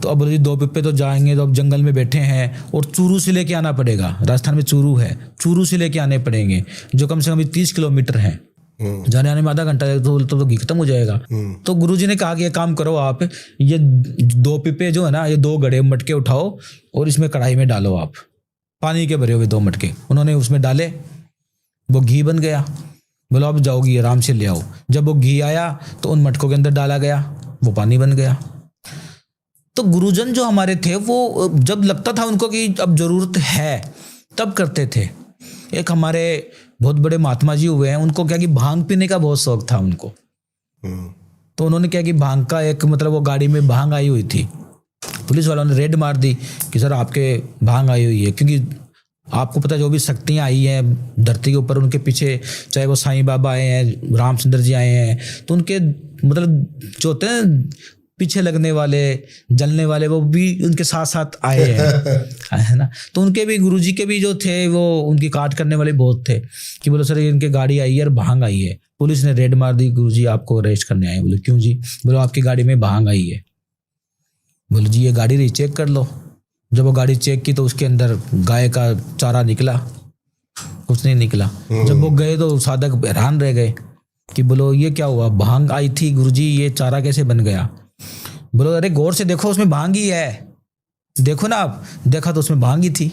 तो अब बोले जी 2 पिप्पे तो जाएंगे, तो अब जंगल में बैठे हैं और चूरू से लेके आना पड़ेगा, राजस्थान में चूरू है, चूरू से लेके आने पड़ेंगे जो कम से कम 30 किलोमीटर है, जाने आने में आधा घंटा तो घी खत्म हो जाएगा। तो गुरुजी ने कहा कि ये काम करो आप, ये 2 पिप्पे जो है ना, ये 2 गड़े मटके उठाओ और इसमें कढ़ाई में डालो आप, पानी के भरे हुए 2 मटके। उन्होंने उसमें डाले, वो घी बन गया। बोलो अब जाओ घी आराम से ले आओ। जब वो घी आया तो उन मटकों के अंदर डाला गया, वो पानी बन गया। तो गुरुजन जो हमारे थे वो जब लगता था उनको कि अब जरूरत है तब करते थे। एक हमारे बहुत बड़े महात्मा जी हुए हैं, उनको क्या कि भांग पीने का बहुत शौक था उनको। तो उन्होंने क्या कि भांग का एक मतलब वो गाड़ी में भांग आई हुई थी, पुलिस वालों ने रेड मार दी कि सर आपके भांग आई हुई है, क्योंकि आपको पता है जो भी शक्तियाँ आई हैं धरती के ऊपर, उनके पीछे चाहे वो साईं बाबा आए हैं, रामचंद्र जी आए हैं, तो उनके मतलब जो होते हैं पीछे लगने वाले, जलने वाले, वो भी उनके साथ साथ आए हैं है ना। तो उनके भी गुरुजी के भी जो थे वो उनकी काट करने वाले बहुत थे कि बोलो सर इनके गाड़ी आई है और भांग आई है। पुलिस ने रेड मार दी, गुरुजी आपको अरेस्ट करने आए। बोले क्यों जी? बोलो आपकी गाड़ी में भांग आई है। बोले जी ये गाड़ी रीचेक कर लो। जब वो गाड़ी चेक की तो उसके अंदर गाय का चारा निकला, कुछ नहीं निकला। जब वो गए तो साधक हैरान रह गए कि बोलो ये क्या हुआ, भांग आई थी गुरुजी, ये चारा कैसे बन गया? बोलो अरे गौर से देखो उसमें भांग ही है, देखो ना आप। देखा तो उसमें भांग ही थी।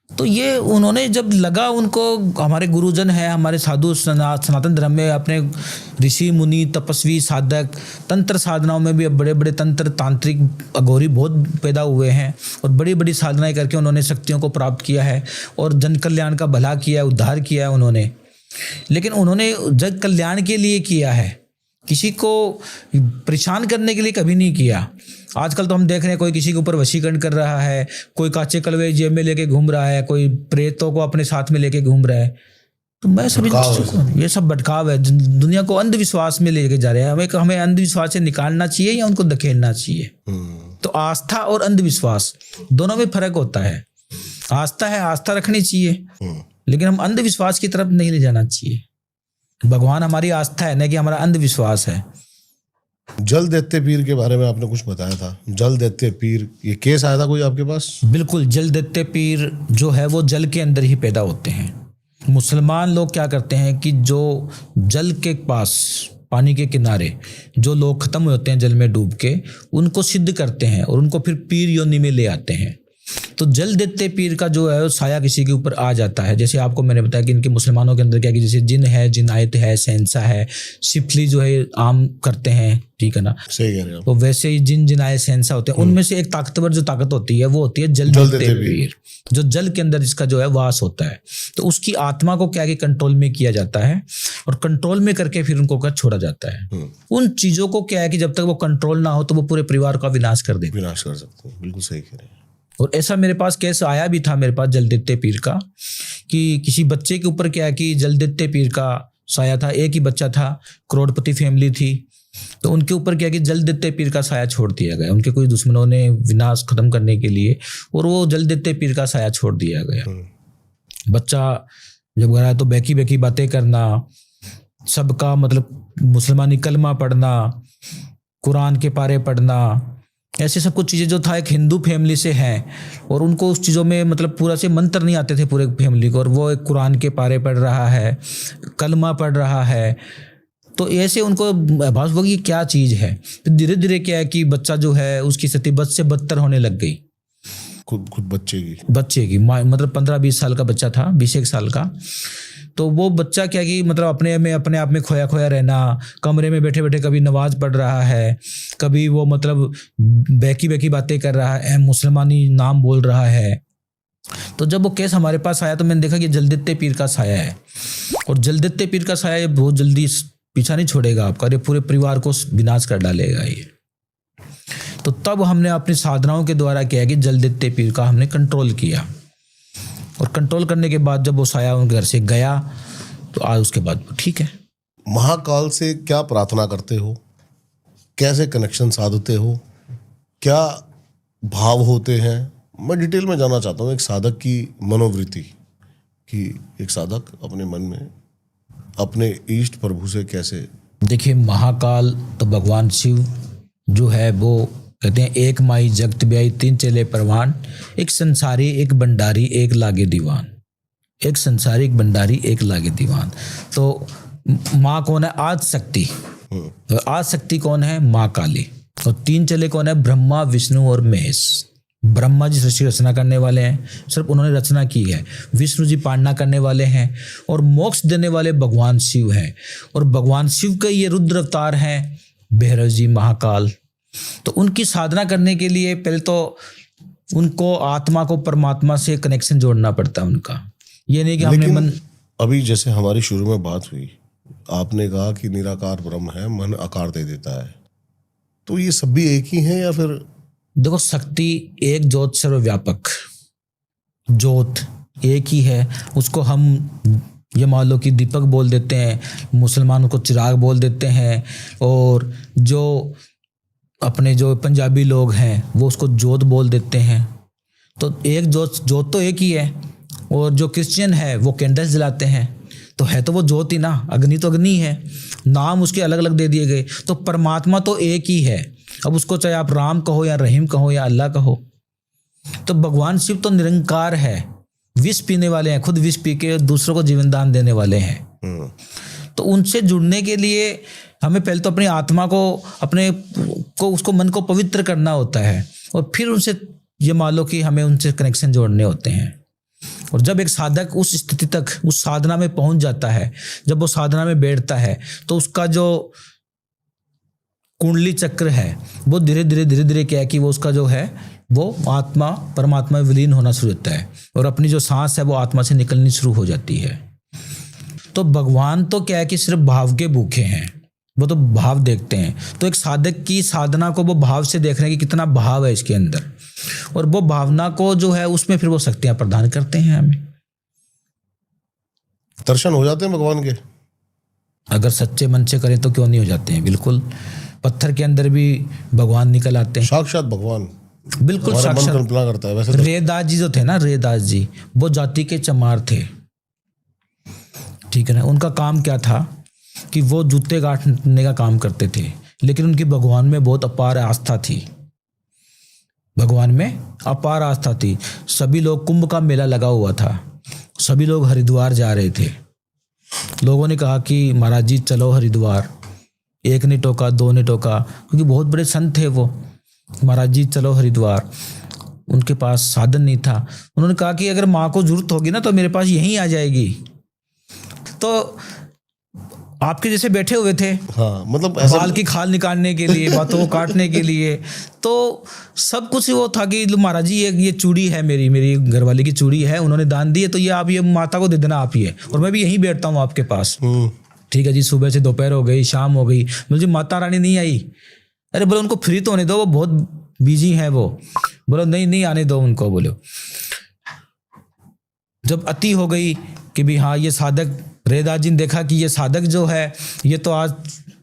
तो ये उन्होंने जब लगा उनको, हमारे गुरुजन है, हमारे साधु सनातन धर्म में अपने ऋषि मुनि तपस्वी साधक, तंत्र साधनाओं में भी अब बड़े बड़े तंत्र तांत्रिक अघोरी बहुत पैदा हुए हैं और बड़ी बड़ी साधनाएं करके उन्होंने शक्तियों को प्राप्त किया है और जन कल्याण का भला किया है, उद्धार किया है उन्होंने। लेकिन उन्होंने जन कल्याण के लिए किया है, किसी को परेशान करने के लिए कभी नहीं किया। आजकल तो हम देख रहे हैं कोई किसी के ऊपर वशीकरण कर रहा है, कोई काचे कलवे जेब में लेके घूम रहा है, कोई प्रेतों को अपने साथ में लेके घूम रहा है। तो मैं सभी ये सब भटकाव है, दुनिया को अंधविश्वास में लेके जा रहे हैं। हमें अंधविश्वास से निकालना चाहिए या उनको धकेलना चाहिए? तो आस्था और अंधविश्वास दोनों में फर्क होता है। आस्था है, आस्था रखनी चाहिए, लेकिन हम अंधविश्वास की तरफ नहीं ले जाना चाहिए। भगवान हमारी आस्था है, न कि हमारा अंधविश्वास है। जल दैत्य पीर के बारे में आपने कुछ बताया था, जल दैत्य पीर, ये केस आया था कोई आपके पास? बिल्कुल, जल दैत्य पीर जो है वो जल के अंदर ही पैदा होते हैं। मुसलमान लोग क्या करते हैं कि जो जल के पास पानी के किनारे जो लोग खत्म होते हैं जल में डूब के, उनको सिद्ध करते हैं और उनको फिर पीर योनि में ले आते हैं। तो जल देते पीर का जो है साया किसी के ऊपर आ जाता है। जैसे आपको मैंने बताया कि इनके मुसलमानों के अंदर क्या कि जैसे जिन है, जिनायत है, शहंशाह है, सिफली जो है आम करते हैं, ठीक है ना। सही कह रहे हो। तो वैसे ही जिन जिनायत शहंशाह होते हैं, उनमें से एक ताकतवर जो ताकत होती है वो होती है जल देते पीर, जो जल के अंदर जिसका जो है वास होता है। तो उसकी आत्मा को क्या कि कंट्रोल में किया जाता है और कंट्रोल में करके फिर उनको कर छोड़ा जाता है। उन चीजों को क्या है कि जब तक वो कंट्रोल ना हो तो वो पूरे परिवार का विनाश कर देते, विनाश कर सकते हैं। बिल्कुल सही कह रहे हैं। और ऐसा मेरे पास केस आया भी था मेरे पास जल देते पीर का, कि किसी बच्चे के ऊपर क्या है कि जल देते पीर का साया था। एक ही बच्चा था, करोड़पति फैमिली थी, तो उनके ऊपर क्या कि जल देते पीर का साया छोड़ दिया गया। उनके कोई दुश्मनों ने विनाश खत्म करने के लिए, और वो जल देते पीर का साया छोड़ दिया गया। बच्चा जब गया तो बेकी बेकी बातें करना, सबका मतलब मुसलमानी कलमा पढ़ना, कुरान के पारे पढ़ना, ऐसे सब कुछ चीज़ें जो था एक हिंदू फैमिली से हैं, और उनको उस चीज़ों में मतलब पूरा से मंत्र नहीं आते थे पूरे फैमिली को, और वो एक कुरान के पारे पढ़ रहा है, कलमा पढ़ रहा है। तो ऐसे उनको आभास हुआ कि ये क्या चीज़ है। तो धीरे धीरे क्या है कि बच्चा जो है उसकी स्थिति बद से बदतर होने लग गई। खुद बच्चे की मतलब 15-20 साल का बच्चा था, 21 साल का। तो वो बच्चा क्या कि मतलब अपने आप में खोया खोया रहना, कमरे में बैठे बैठे कभी नमाज पढ़ रहा है, कभी वो मतलब बेकी बेकी बातें कर रहा है, मुसलमानी नाम बोल रहा है। तो जब वो केस हमारे पास आया तो मैंने देखा कि जलदत्ते पीर का साया है, और जलदत्ते पीर का साया ये बहुत जल्दी पीछा नहीं छोड़ेगा आपका, ये पूरे परिवार को विनाश कर डालेगा ये। तो तब हमने अपनी साधनाओं के द्वारा क्या है कि जलदत्ते पीर का हमने कंट्रोल किया, और कंट्रोल करने के बाद जब वो साया उनके घर से गया तो आज उसके बाद ठीक है। महाकाल से क्या प्रार्थना करते हो, कैसे कनेक्शन साधते हो, क्या भाव होते हैं? मैं डिटेल में जानना चाहता हूँ एक साधक की मनोवृत्ति, कि एक साधक अपने मन में अपने इष्ट प्रभु से कैसे। देखिए, महाकाल तो भगवान शिव जो है वो कहते हैं एक माई जगत ब्याई तीन चले परवान, एक संसारी एक भंडारी एक लागे दीवान। एक संसारी एक भंडारी एक लागे दीवान। तो माँ कौन है? आदि शक्ति। तो आदि शक्ति कौन है? माँ काली। और तीन चले कौन है? ब्रह्मा विष्णु और महेश। ब्रह्मा जी सृष्टि रचना करने वाले हैं, सिर्फ उन्होंने रचना की है। विष्णु जी पालना करने वाले हैं, और मोक्ष देने वाले भगवान शिव हैं। और भगवान शिव का ये रुद्र अवतार हैं भैरव जी, महाकाल। तो उनकी साधना करने के लिए पहले तो उनको आत्मा को परमात्मा से कनेक्शन जोड़ना पड़ता है उनका। ये नहीं कि हमने मन, अभी जैसे हमारी शुरू में बात हुई, आपने कहा कि निराकार ब्रह्म है, मन आकार दे देता है। तो ये सब भी एक ही हैं या फिर? देखो, शक्ति एक, ज्योत सर्वव्यापक। ज्योत एक ही है, उसको हम ये मान लो कि दीपक बोल देते हैं, मुसलमानों को चिराग बोल देते हैं, और जो अपने जो पंजाबी लोग हैं वो उसको जोत बोल देते हैं। तो एक जोत तो एक ही है। और जो क्रिश्चियन है वो कैंडल्स जलाते हैं, तो है तो वो जोत ही ना, अग्नि तो अग्नि है, नाम उसके अलग अलग दे दिए गए। तो परमात्मा तो एक ही है। अब उसको चाहे आप राम कहो या रहीम कहो या अल्लाह कहो। तो भगवान शिव तो निरंकार है, विष पीने वाले हैं, खुद विष पी के दूसरों को जीवन दान देने वाले हैं। तो उनसे जुड़ने के लिए हमें पहले तो अपनी आत्मा को, अपने को, उसको मन को पवित्र करना होता है, और फिर उनसे ये मान लो कि हमें उनसे कनेक्शन जोड़ने होते हैं। और जब एक साधक उस स्थिति तक, उस साधना में पहुंच जाता है, जब वो साधना में बैठता है, तो उसका जो कुंडली चक्र है वो धीरे धीरे क्या है कि वो उसका जो है वो आत्मा परमात्मा में विलीन होना शुरू होता है, और अपनी जो सांस है वो आत्मा से निकलनी शुरू हो जाती है। तो भगवान तो क्या है कि सिर्फ भाव के भूखे हैं, वो तो भाव देखते हैं। तो एक साधक की साधना को वो भाव से देख रहे हैं कि कितना भाव है इसके अंदर, और वो भावना को जो है उसमें फिर वो शक्तियां प्रदान करते हैं हमें। दर्शन हो जाते हैं भगवान के, अगर सच्चे मन से करें तो क्यों नहीं हो जाते हैं। बिल्कुल, पत्थर के अंदर भी भगवान निकल आते हैं, साक्षात भगवान। बिल्कुल साक्षात कल्पना करता है। वैसे तो रेदास जी जो थे ना, रेदास जी वो जाति के चमार थे, ठीक है ना। उनका काम क्या था कि वो जूते गांठने का काम करते थे, लेकिन उनकी भगवान में बहुत अपार आस्था थी। भगवान में अपार आस्था थी। सभी लोग, कुंभ का मेला लगा हुआ था, सभी लोग हरिद्वार जा रहे थे। लोगों ने कहा कि महाराज जी चलो हरिद्वार, एक ने टोका, दो ने टोका, क्योंकि बहुत बड़े संत थे वो। महाराज जी चलो हरिद्वार, उनके पास साधन नहीं था। उन्होंने कहा कि अगर माँ को जरूरत होगी ना तो मेरे पास यहीं आ जाएगी। तो आपके जैसे बैठे हुए थे, हाँ, मतलब ऐसा बाल की खाल निकालने के लिए, बातों को काटने के लिए, तो सब कुछ वो था कि महाराज जी ये चूड़ी है, मेरी घरवाली की चूड़ी है, उन्होंने दान दी है, तो ये आप ये माता को दे देना आप ये, और मैं भी यहीं बैठता हूँ आपके पास। ठीक है जी। सुबह से दोपहर हो गई, शाम हो गई, मुझे माता रानी नहीं आई। अरे बोलो उनको फ्री तो होने दो, वो बहुत बिजी है वो। बोलो नहीं आने दो उनको। बोलो जब अति हो गई कि भी हाँ ये साधक, रेदास जी ने देखा कि ये साधक जो है ये तो आज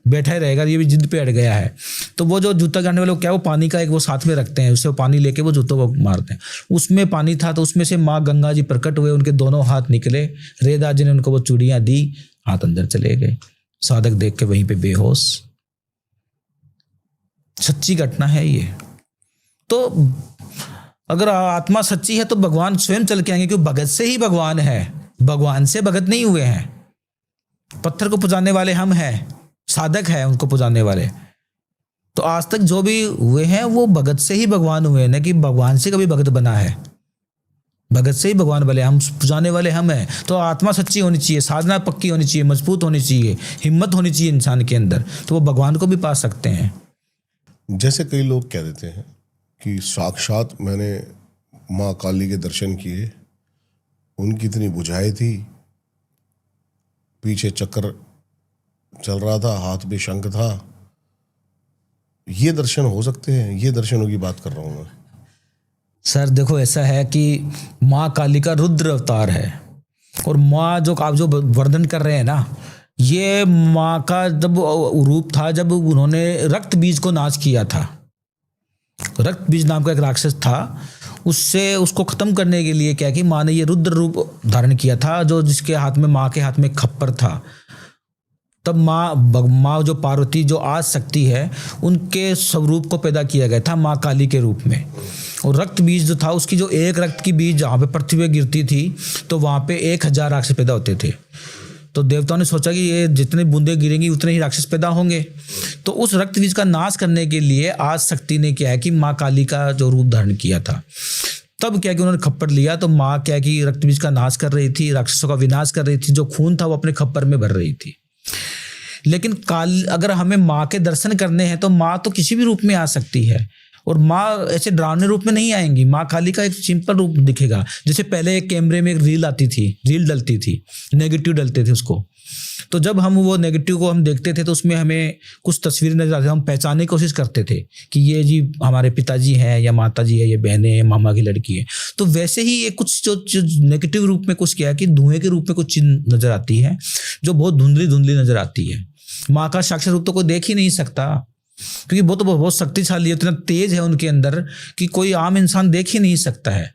बैठा ही रहेगा, ये भी जिद पे अड़ गया है, तो वो जो जूता गाड़ने वाले क्या वो पानी का एक वो साथ में रखते हैं, उससे वो पानी लेके वो जूतों को मारते हैं। उसमें पानी था, तो उसमें से माँ गंगा जी प्रकट हुए, उनके दोनों हाथ निकले, रेदास जी ने उनको वो चूड़ियां दी, हाथ अंदर चले गए। साधक देख के वहीं पे बेहोश। सच्ची घटना है ये। तो अगर आत्मा सच्ची है तो भगवान स्वयं चल के आएंगे, क्योंकि भगत से ही भगवान है, भगवान से भगत नहीं हुए हैं। पत्थर को पुजाने वाले हम हैं, साधक है उनको पुजाने वाले। तो आज तक जो भी हुए हैं वो भगत से ही भगवान हुए हैं, न कि भगवान से कभी भगत बना है। भगत से ही भगवान बने, हम पुजाने वाले हम हैं। तो आत्मा सच्ची होनी चाहिए, साधना पक्की होनी चाहिए, मजबूत होनी चाहिए, हिम्मत होनी चाहिए इंसान के अंदर, तो वो भगवान को भी पा सकते हैं। जैसे कई लोग कह देते हैं कि साक्षात मैंने माँ काली के दर्शन किए, उनकी इतनी बुझाई थी, पीछे चक्र चल रहा था, हाथ में शंख था। ये दर्शन हो सकते हैं? ये दर्शनों की बात कर रहा हूं मैं। सर देखो ऐसा है कि माँ काली का रुद्र अवतार है, और माँ जो आप जो वर्णन कर रहे हैं ना, ये माँ का जब रूप था जब उन्होंने रक्त बीज को नाश किया था। रक्त बीज नाम का एक राक्षस था, उससे उसको खत्म करने के लिए क्या कि माँ ने ये रुद्र रूप धारण किया था, जो जिसके हाथ में, माँ के हाथ में खप्पर था। तब माँ जो पार्वती जो आज शक्ति है, उनके स्वरूप को पैदा किया गया था माँ काली के रूप में। और रक्त बीज जो था, उसकी जो एक रक्त की बीज जहाँ पे पृथ्वी पे गिरती थी तो वहाँ पे 1000 राक्षस पैदा होते थे। तो देवताओं ने सोचा कि ये जितने बूंदे गिरेंगी उतने ही राक्षस पैदा होंगे। तो उस रक्त बीज का नाश करने के लिए आज शक्ति ने क्या है कि माँ काली का जो रूप धारण किया था। तब क्या कि उन्होंने खप्पर लिया, तो माँ क्या कि रक्त बीज का नाश कर रही थी, राक्षसों का विनाश कर रही थी, जो खून था वो अपने खप्पर में भर रही थी। लेकिन अगर हमें माँ के दर्शन करने हैं तो माँ तो किसी भी रूप में आ सकती है, और माँ ऐसे डरावने रूप में नहीं आएंगी। माँ काली का एक सिंपल रूप दिखेगा। जैसे पहले एक कैमरे में एक रील आती थी, रील डलती थी, नेगेटिव डलते थे उसको, तो जब हम वो नेगेटिव को हम देखते थे तो उसमें हमें कुछ तस्वीरें नजर आती थी, हम पहचानने की कोशिश करते थे कि ये जी हमारे पिताजी हैं, या माता जी है, ये बहनें हैं, मामा की लड़की है। तो वैसे ही ये कुछ जो नेगेटिव रूप में कुछ क्या है कि धुएं के रूप में कुछ चीज नजर आती है, जो बहुत धुंधली धुंधली नजर आती है। माँ का साक्षात रूप तो कोई देख ही नहीं सकता, क्योंकि वो तो बहुत शक्तिशाली है, इतना तेज है उनके अंदर कि कोई आम इंसान देख ही नहीं सकता है।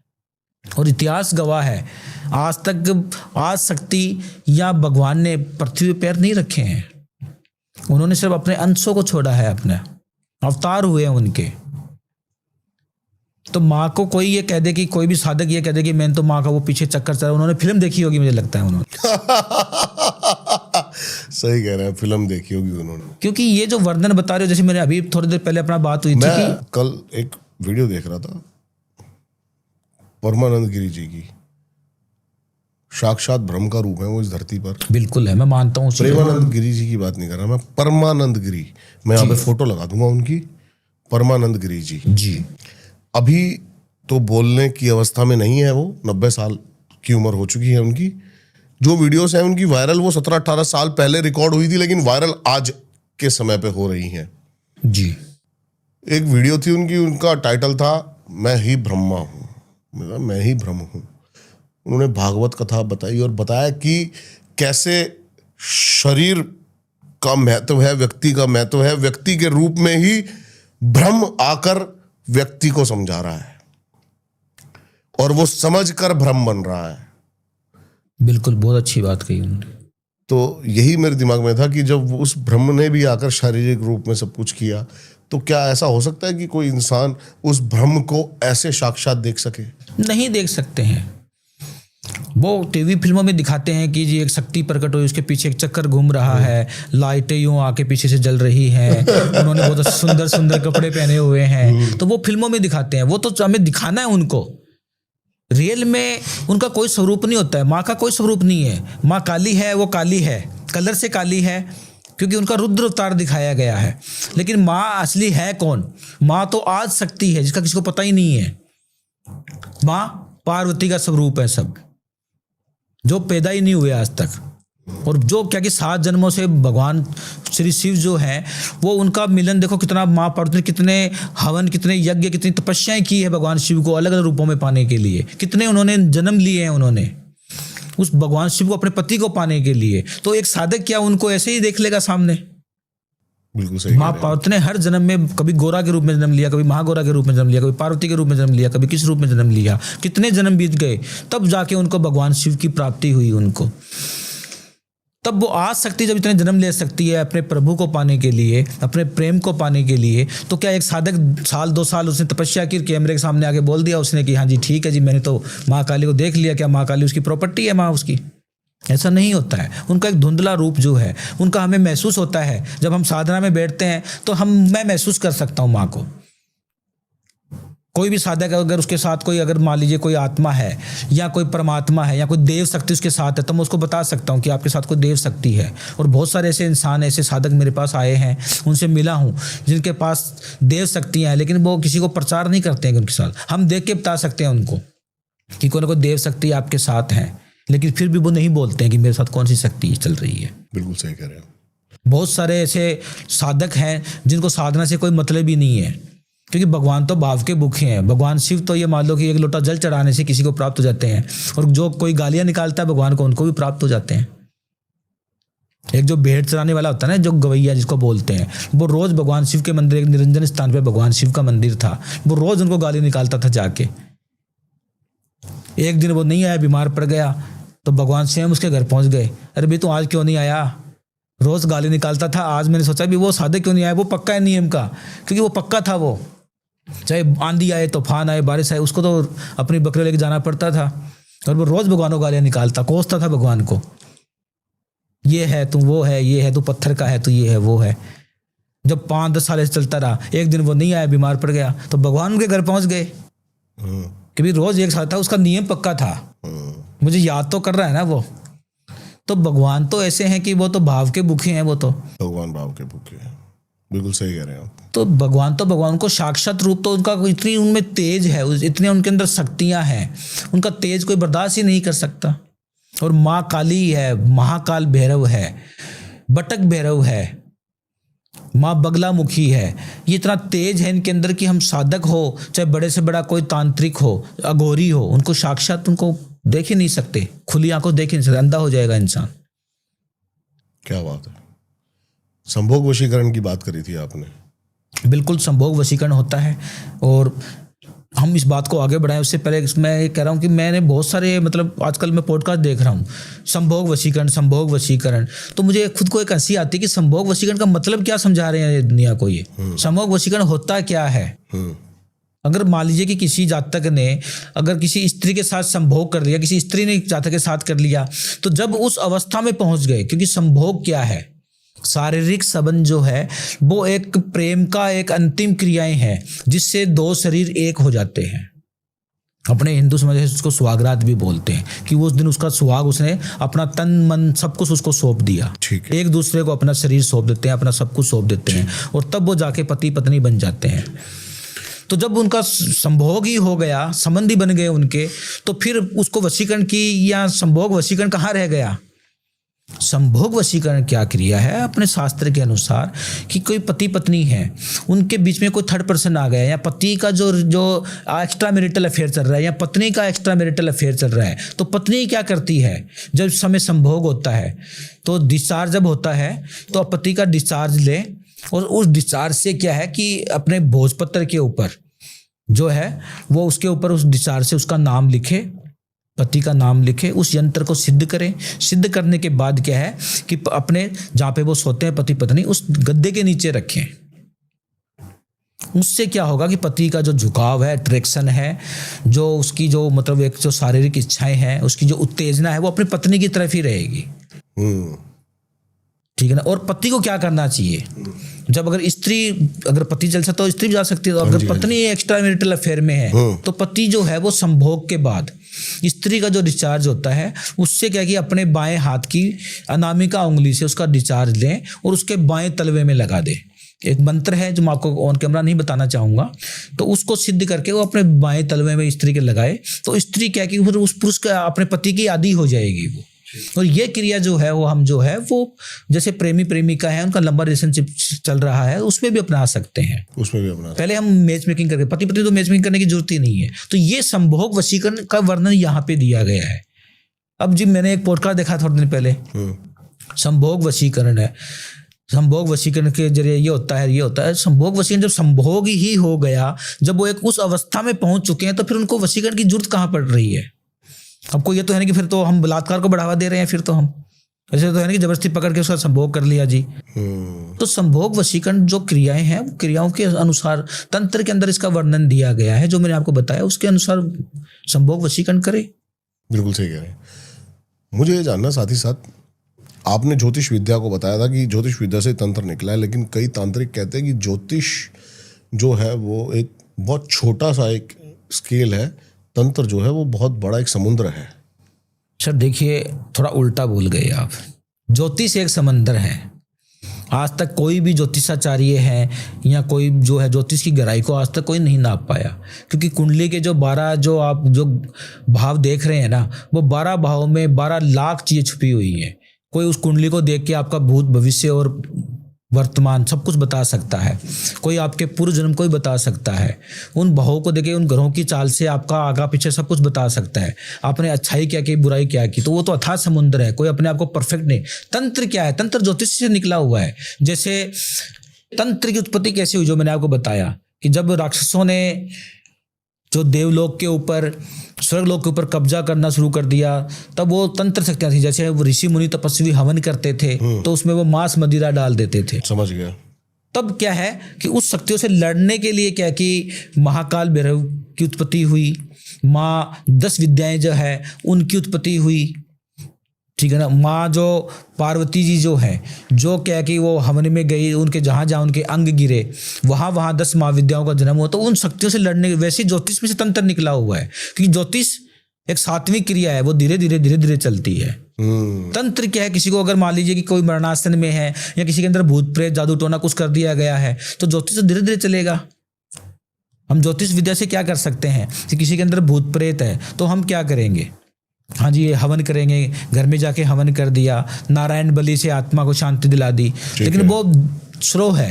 और इतिहास गवाह है, आज तक आज शक्ति या भगवान ने पृथ्वी पे पैर नहीं रखे हैं। उन्होंने सिर्फ अपने अंशों को छोड़ा है, अपने अवतार हुए हैं उनके। तो माँ को कोई ये कह दे कि कोई भी साधक ये कह दे कि मैंने तो माँ का वो पीछे चक्कर चला, उन्होंने फिल्म देखी होगी, मुझे लगता है उन्होंने। सही कह रहे हैं, फिल्म देखी होगी उन्होंने। क्योंकि ये जो वर्णन बता रहे हो, जैसे मैंने अभी थोड़ी देर पहले अपना बात हुई थी मैं कि कल एक वीडियो देख रहा था परमानंद गिरी जी की। साक्षात ब्रह्म का रूप है वो इस धरती पर। बिल्कुल है, मैं मानता हूँ। प्रेमानंद गिरी जी की बात नहीं कर रहा मैं, परमानंद गिरी। मैं यहाँ पे फोटो लगा दूंगा उनकी, परमानंद गिरी जी। अभी तो बोलने की अवस्था में नहीं है वो, 90 साल की उम्र हो चुकी है उनकी। जो वीडियोस हैं उनकी वायरल, वो 17-18 साल पहले रिकॉर्ड हुई थी, लेकिन वायरल आज के समय पे हो रही हैं जी। एक वीडियो थी उनकी, उनका टाइटल था मैं ही ब्रह्मा हूँ, मैं ही ब्रह्म हूँ। उन्होंने भागवत कथा बताई और बताया कि कैसे शरीर का महत्व है, व्यक्ति का महत्व है, व्यक्ति के रूप में ही ब्रह्म आकर व्यक्ति को समझा रहा है और वो समझ कर ब्रह्म बन रहा है। बिल्कुल, बहुत अच्छी बात कही उन्होंने। तो यही मेरे दिमाग में था कि जब उस ब्रह्म ने भी आकर शारीरिक रूप में सब कुछ किया, तो क्या ऐसा हो सकता है कि कोई इंसान उस ब्रह्म को ऐसे साक्षात देख सके? नहीं देख सकते हैं। वो टीवी फिल्मों में दिखाते हैं कि जी एक शक्ति प्रकट हुई, उसके पीछे एक चक्कर घूम रहा है, लाइटें यूं आके पीछे से जल रही हैं, उन्होंने बहुत सुंदर सुंदर कपड़े पहने हुए हैं, तो वो फिल्मों में दिखाते हैं। वो तो हमें दिखाना है उनको, रियल में उनका कोई स्वरूप नहीं होता है। माँ का कोई स्वरूप नहीं है। माँ काली है, वो काली है, कलर से काली है क्योंकि उनका रुद्र अवतार दिखाया गया है। लेकिन माँ असली है कौन? माँ तो आज शक्ति है जिसका किसी को पता ही नहीं है। माँ पार्वती का स्वरूप है, सब जो पैदा ही नहीं हुए आज तक, और जो क्या कि 7 जन्मों से भगवान श्री शिव जो हैं वो उनका मिलन देखो कितना, माँ पार्वती ने कितने हवन, कितने यज्ञ, कितनी तपस्याएं की है भगवान शिव को अलग अलग रूपों में पाने के लिए, कितने उन्होंने जन्म लिए हैं उन्होंने उस भगवान शिव को अपने पति को पाने के लिए। तो एक साधक क्या उनको ऐसे ही देख लेगा सामने? बिल्कुल सही। माँ पार्वती ने हर जन्म में कभी गोरा के रूप में जन्म लिया, कभी महागोरा के रूप में जन्म लिया, कभी पार्वती के रूप में जन्म लिया, कभी किस रूप में जन्म लिया, कितने जन्म बीत गए, तब जाके उनको भगवान शिव की प्राप्ति हुई उनको। तब वो आज सकती जब इतने जन्म ले सकती है अपने प्रभु को पाने के लिए, अपने प्रेम को पाने के लिए, तो क्या एक साधक साल 2 साल उसने तपस्या की, कैमरे के सामने आके बोल दिया उसने कि हाँ जी ठीक है जी मैंने तो माँ काली को देख लिया, क्या माँ काली उसकी प्रॉपर्टी है माँ उसकी? ऐसा नहीं होता है। उनका एक धुंधला रूप जो है उनका हमें महसूस होता है। जब हम साधना में बैठते हैं तो मैं महसूस कर सकता हूँ माँ को। कोई भी साधक अगर उसके साथ कोई, अगर मान लीजिए कोई आत्मा है या कोई परमात्मा है या कोई देव शक्ति उसके साथ है, तो मैं उसको बता सकता हूँ कि आपके साथ कोई देव शक्ति है। और बहुत सारे ऐसे इंसान, ऐसे साधक मेरे पास आए हैं, उनसे मिला हूँ जिनके पास देव शक्तियाँ हैं, लेकिन वो किसी को प्रचार नहीं करते हैं उनके साथ। हम देख के बता सकते हैं उनको कि कोई ना कोई देव शक्ति आपके साथ है, लेकिन फिर भी वो नहीं बोलते हैं कि मेरे साथ कौन सी शक्ति चल रही है। बिल्कुल सही कह रहे हैं। बहुत सारे ऐसे साधक हैं जिनको साधना से कोई मतलब ही नहीं है, क्योंकि भगवान तो भाव के भूखे हैं। भगवान शिव तो ये मान लो कि एक लोटा जल चढ़ाने से किसी को प्राप्त हो जाते हैं, और जो कोई गालियां निकालता है भगवान को, उनको भी प्राप्त हो जाते हैं। एक जो भेंट चढ़ाने वाला होता है ना, जो गवैया जिसको बोलते हैं, वो रोज भगवान शिव के मंदिर, एक निरंजन स्थान पे भगवान शिव का मंदिर था, वो रोज उनको गाली निकालता था जाके। एक दिन वो नहीं आया, बीमार पड़ गया, तो भगवान स्वयं उसके घर पहुंच गए। अरे भाई तू आज क्यों नहीं आया? रोज गाली निकालता था, आज मैंने सोचा भी वो साधक क्यों नहीं आया? वो पक्का है नियम का, क्योंकि वो पक्का था। वो चाहे आंधी आए, तूफान आए, बारिश आए, उसको तो अपनी बकरी लेके जाना पड़ता था, और वो रोज भगवान को गालियां निकालता, कोसता था भगवान को, ये है तू, वो है, ये है तू, पत्थर का है तू, ये है वो है। जब 5-10 साल ऐसे चलता रहा, एक दिन वो नहीं आया, बीमार पड़ गया, तो भगवान उनके घर पहुंच गए, क्योंकि रोज एक साथ था, उसका नियम पक्का था। मुझे याद तो कर रहा है ना वो। तो भगवान तो ऐसे हैं कि वो तो भाव के भूखे हैं, वो तो भगवान भाव के भूखे हैं। बिल्कुल सही कह रहे हैं आप। तो भगवान को साक्षात रूप तो उनका इतनी उनमें तेज है, इतने उनके अंदर शक्तियां हैं, उनका तेज कोई बर्दाश्त ही नहीं कर सकता। और माँ काली है, महाकाल भैरव है, बटक भैरव है, माँ बगलामुखी है। ये इतना तेज है इनके अंदर कि हम साधक हो, चाहे बड़े से बड़ा कोई तांत्रिक हो, अघोरी हो, उनको साक्षात उनको देख ही नहीं सकते, खुली आंखों देख ही नहीं सकते, अंधा हो जाएगा इंसान। क्या बात है। संभोग वशीकरण की बात करी थी आपने। बिल्कुल संभोग वशीकरण होता है, और हम इस बात को आगे बढ़ाएं उससे पहले मैं ये कह रहा हूँ कि मैंने बहुत सारे, मतलब आजकल मैं पॉडकास्ट देख रहा हूँ, संभोग वशीकरण, तो मुझे खुद को एक हंसी आती है कि संभोग वशीकरण का मतलब क्या समझा रहे हैं दुनिया को ये। संभोग वशीकरण होता क्या है? अगर मान लीजिए कि किसी जातक ने अगर किसी स्त्री के साथ संभोग कर लिया, किसी स्त्री ने जातक के साथ कर लिया, तो जब उस अवस्था में पहुंच गए, क्योंकि संभोग क्या है? शारीरिक संबंध जो है वो एक प्रेम का एक अंतिम क्रियाएं हैं जिससे 2 शरीर एक हो जाते हैं। अपने हिंदू समाज में उसको सुहागरात भी बोलते हैं, कि वो उस दिन उसका सुहाग, उसने अपना तन मन सब कुछ उसको सौंप दिया। एक दूसरे को अपना शरीर सौंप देते हैं, अपना सब कुछ सौंप देते हैं, और तब वो जाके पति पत्नी बन जाते हैं। तो जब उनका संभोग ही हो गया, संबंधी बन गए उनके, तो फिर उसको वशीकरण की या संभोग वशीकरण कहाँ रह गया? संभोग वशीकरण क्या क्रिया है अपने शास्त्र के अनुसार, कि कोई पति पत्नी है, उनके बीच में कोई थर्ड पर्सन आ गया, या पति का जो एक्स्ट्रा मैरिटल अफेयर चल रहा है, या पत्नी का एक्स्ट्रा मैरिटल अफेयर चल रहा है, तो पत्नी क्या करती है? जब समय संभोग होता है तो डिस्चार्ज जब होता है तो पति का डिस्चार्ज ले, और उस डिस्चार्ज से क्या है कि अपने भोजपत्र के ऊपर जो है वो उसके ऊपर उस डिस्चार्ज से उसका नाम लिखे, पति का नाम लिखे, उस यंत्र को सिद्ध करें। सिद्ध करने के बाद क्या है कि अपने जहाँ पे वो सोते हैं पति पत्नी, उस गद्दे के नीचे रखें, उससे क्या होगा कि पति का जो झुकाव है, अट्रैक्शन है, जो उसकी जो मतलब एक जो शारीरिक इच्छाएं हैं, उसकी जो उत्तेजना है वो अपनी पत्नी की तरफ ही रहेगी। ठीक है ना। और पति को क्या करना चाहिए, जब अगर पति चल सकता तो स्त्री भी जा सकती है, तो अगर पत्नी एक्स्ट्रा मैरिटल अफेयर में है तो पति जो है वो संभोग के बाद स्त्री का जो डिस्चार्ज होता है उससे क्या कि अपने बाएं हाथ की अनामिका उंगली से उसका डिस्चार्ज लें और उसके बाएं तलवे में लगा दे। एक मंत्र है जो मैं आपको ऑन कैमरा नहीं बताना चाहूंगा, तो उसको सिद्ध करके वो अपने बाएं तलवे में स्त्री के लगाए तो स्त्री क्या कि फिर उस पुरुष का अपने पति की आदी हो जाएगी वो। और ये क्रिया जो है वो हम जो है वो जैसे प्रेमी प्रेमिका है, उनका लंबा रिलेशनशिप चल रहा है, उसमें भी अपना सकते हैं। उसमें भी अपना पहले हम मैच मेकिंग करके, पति पत्नी तो मैच मेकिंग करने की जरूरत ही नहीं है। तो ये संभोग वशीकरण का वर्णन यहाँ पे दिया गया है। अब जी मैंने एक पॉडकास्ट देखा थोड़े दिन पहले, संभोग वशीकरण है। संभोग वशीकरण के जरिए ये होता है संभोग वशीकरण। जब संभोग ही हो गया, जब वो एक उस अवस्था में पहुंच चुके हैं तो फिर उनको वशीकरण की जरूरत कहाँ पड़ रही है। आपको ये तो है नहीं कि फिर तो हम बलात्कार को बढ़ावा दे रहे हैं, फिर तो हम ऐसे तो है नहीं कि जबरदस्ती पकड़ के उसका संभोग कर लिया जी। तो संभोग वशीकरण जो क्रियाएं हैं, क्रियाओं के अनुसार तंत्र के अंदर इसका वर्णन दिया गया है, जो मैंने आपको बताया उसके अनुसार संभोग वशीकरण करे। बिल्कुल सही कह रहे हैं। मुझे ये जानना साथ ही साथ, आपने ज्योतिष विद्या को बताया था कि ज्योतिष विद्या से तंत्र निकला है, लेकिन कई तांत्रिक कहते हैं कि ज्योतिष जो है वो एक बहुत छोटा सा एक स्केल है, तंत्र जो है वो बहुत बड़ा एक समुद्र है। सर देखिए, थोड़ा उल्टा बोल गए आप। ज्योतिष एक समंदर है। आज तक कोई भी ज्योतिषाचार्य है या कोई जो है ज्योतिष की गहराई को आज तक कोई नहीं नाप पाया, क्योंकि कुंडली के जो 12 जो आप जो भाव देख रहे हैं ना, वो 12 भावों में 12 लाख चीजें छुपी हुई हैं। कोई उस कुंडली को देख के आपका भूत भविष्य और वर्तमान सब कुछ बता सकता है। कोई आपके पूर्व जन्म को भी बता सकता है। उन भावों को देखे, उन ग्रहों की चाल से आपका आगा पीछे सब कुछ बता सकता है। आपने अच्छाई क्या की, बुराई क्या की, तो वो तो अथाह समुद्र है। कोई अपने आप को परफेक्ट नहीं। तंत्र क्या है? तंत्र ज्योतिष से निकला हुआ है। जैसे तंत्र की उत्पत्ति कैसे हुई, जो मैंने आपको बताया कि जब राक्षसों ने जो देवलोक के ऊपर, स्वर्गलोक के ऊपर कब्जा करना शुरू कर दिया, तब वो तंत्र शक्तियां थी। जैसे वो ऋषि मुनि तपस्वी हवन करते थे तो उसमें वो मांस मदिरा डाल देते थे। समझ गया। तब क्या है कि उस शक्तियों से लड़ने के लिए क्या कि महाकाल भैरव की उत्पत्ति हुई, माँ 10 विद्याएं जो है उनकी उत्पत्ति हुई। ठीक है ना। माँ जो पार्वती जी जो है, जो क्या कि वो हवन में गई, उनके जहाँ जहाँ उनके अंग गिरे वहाँ 10 महाविद्याओं का जन्म हुआ। तो उन शक्तियों से लड़ने, वैसे ज्योतिष में से तंत्र निकला हुआ है, क्योंकि ज्योतिष एक सात्विक क्रिया है, वो धीरे धीरे चलती है। तंत्र क्या है, किसी को अगर मान लीजिए कि कोई मरणासन में है या किसी के अंदर भूत प्रेत जादू टोना कुछ कर दिया गया है, तो ज्योतिष तो धीरे धीरे चलेगा। हम ज्योतिष विद्या से क्या कर सकते हैं कि किसी के अंदर भूत प्रेत है तो हम क्या करेंगे, हाँ जी, ये हवन करेंगे, घर में जाके हवन कर दिया, नारायण बलि से आत्मा को शांति दिला दी। लेकिन वो स्लो है,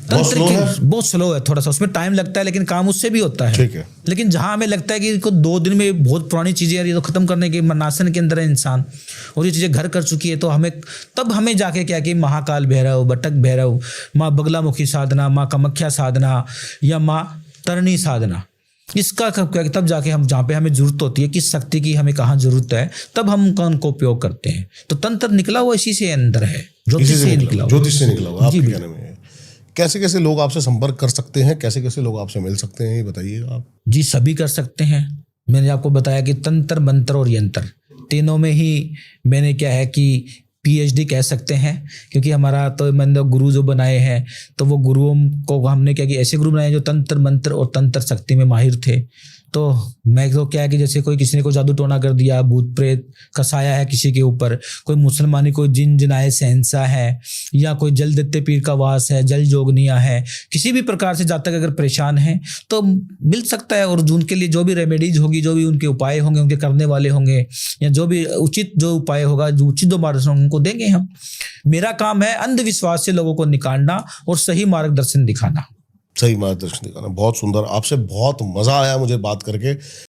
तंत्र की बहुत स्लो है, थोड़ा सा उसमें टाइम लगता है, लेकिन काम उससे भी होता है। ठीक है। लेकिन जहां हमें लगता है कि इसको 2 दिन में बहुत पुरानी चीजें यार ये तो खत्म करने के मरणासन के अंदर है इंसान और ये चीजें घर कर चुकी है, तो हमें जाके क्या कि महाकाल भैरव, बटक भैरव, माँ बगलामुखी साधना, माँ कामाख्या साधना या माँ तरणी साधना, इसका तब जाके हम जहाँ पे हमें जरूरत होती है, किस शक्ति की हमें कहाँ जरूरत है, तब हम उनको उपयोग करते हैं। तो तंत्र निकला हुआ इसी से अंदर है, ज्योतिष से निकला हुआ। ज्योतिष से निकला हुआ आपके कहने में। कैसे कैसे लोग आपसे संपर्क कर सकते हैं, कैसे कैसे लोग आपसे मिल सकते हैं, ये बताइएगा आप। जी सभी कर सकते हैं। मैंने आपको बताया कि तंत्र, मंत्र और यंत्र तीनों में ही मैंने क्या है कि PhD कह सकते हैं, क्योंकि हमारा तो मैंने गुरु जो बनाए हैं तो वो गुरुओं को हमने क्या कि ऐसे गुरु बनाए जो तंत्र मंत्र और तंत्र शक्ति में माहिर थे। तो मैं तो क्या है कि जैसे किसी ने कोई जादू टोना कर दिया, भूत प्रेत कसाया है किसी के ऊपर, कोई मुसलमानी कोई जिन जिनाए सहनसा है, या कोई जल दत्ते पीर का वास है, जल जोगनिया है, किसी भी प्रकार से जातक अगर परेशान है तो मिल सकता है। और उनके लिए जो भी रेमेडीज होगी, जो भी उनके उपाय होंगे, उनके करने वाले होंगे, या जो भी उचित जो उपाय होगा, जो उचित मार्गदर्शन उनको देंगे हम। मेरा काम है अंधविश्वास से लोगों को निकालना और सही मार्गदर्शन दिखाना। सही मार्गदर्शन दिखाना। बहुत सुंदर, आपसे बहुत मजा आया मुझे बात करके।